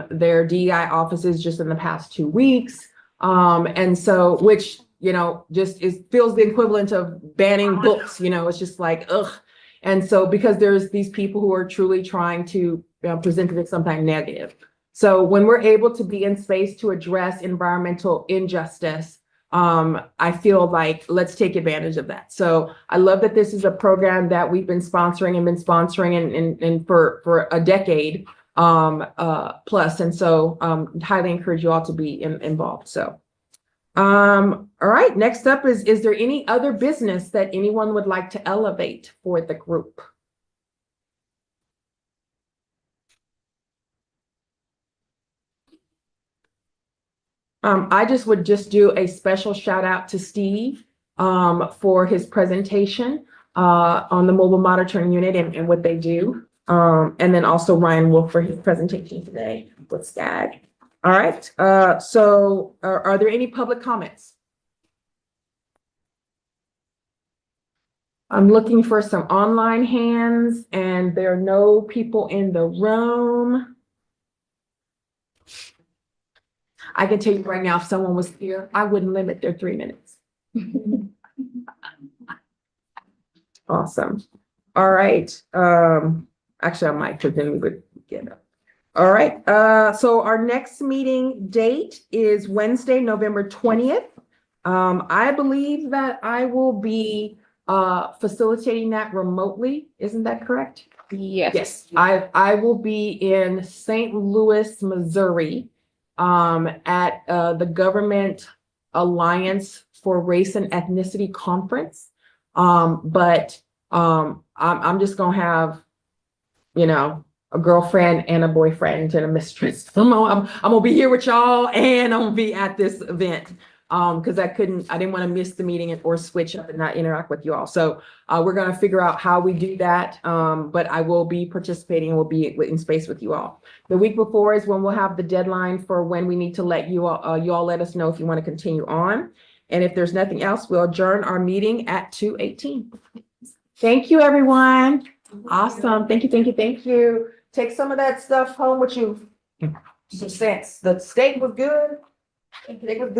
their DEI offices just in the past 2 weeks. And so, which, you know, just feels the equivalent of banning books, you know, it's just like, ugh. And so, because there's these people who are truly trying to present it as something negative. So when we're able to be in space to address environmental injustice, I feel like let's take advantage of that. So I love that this is a program that we've been sponsoring and for a decade plus. And so highly encourage you all to be involved. So all right, next up is there any other business that anyone would like to elevate for the group? I would do a special shout out to Steve for his presentation on the mobile monitoring unit and what they do. And then also Ryan Wolf for his presentation today with SCAG. All right, so are there any public comments? I'm looking for some online hands and there are no people in the room. I can tell you right now, if someone was here, I wouldn't limit their 3 minutes. Awesome. All right. Actually, I might, but then we would get up. All right. So our next meeting date is Wednesday, November 20th. I believe that I will be facilitating that remotely. Isn't that correct? Yes. Yes. I will be in St. Louis, Missouri, at the Government Alliance for Race and Ethnicity Conference. But I'm just gonna have, you know, a girlfriend and a boyfriend and a mistress. I'm gonna be here with y'all and I'm gonna be at this event. because I didn't want to miss the meeting or switch up and not interact with you all. So we're going to figure out how we do that. But I will be participating and will be in space with you all. The week before is when we'll have the deadline for when we need to let you all let us know if you want to continue on. And if there's nothing else, we'll adjourn our meeting at 2:18. Thank you, everyone. Awesome. Thank you, thank you, thank you. Take some of that stuff home with you. Some sense. The steak was good. It was good.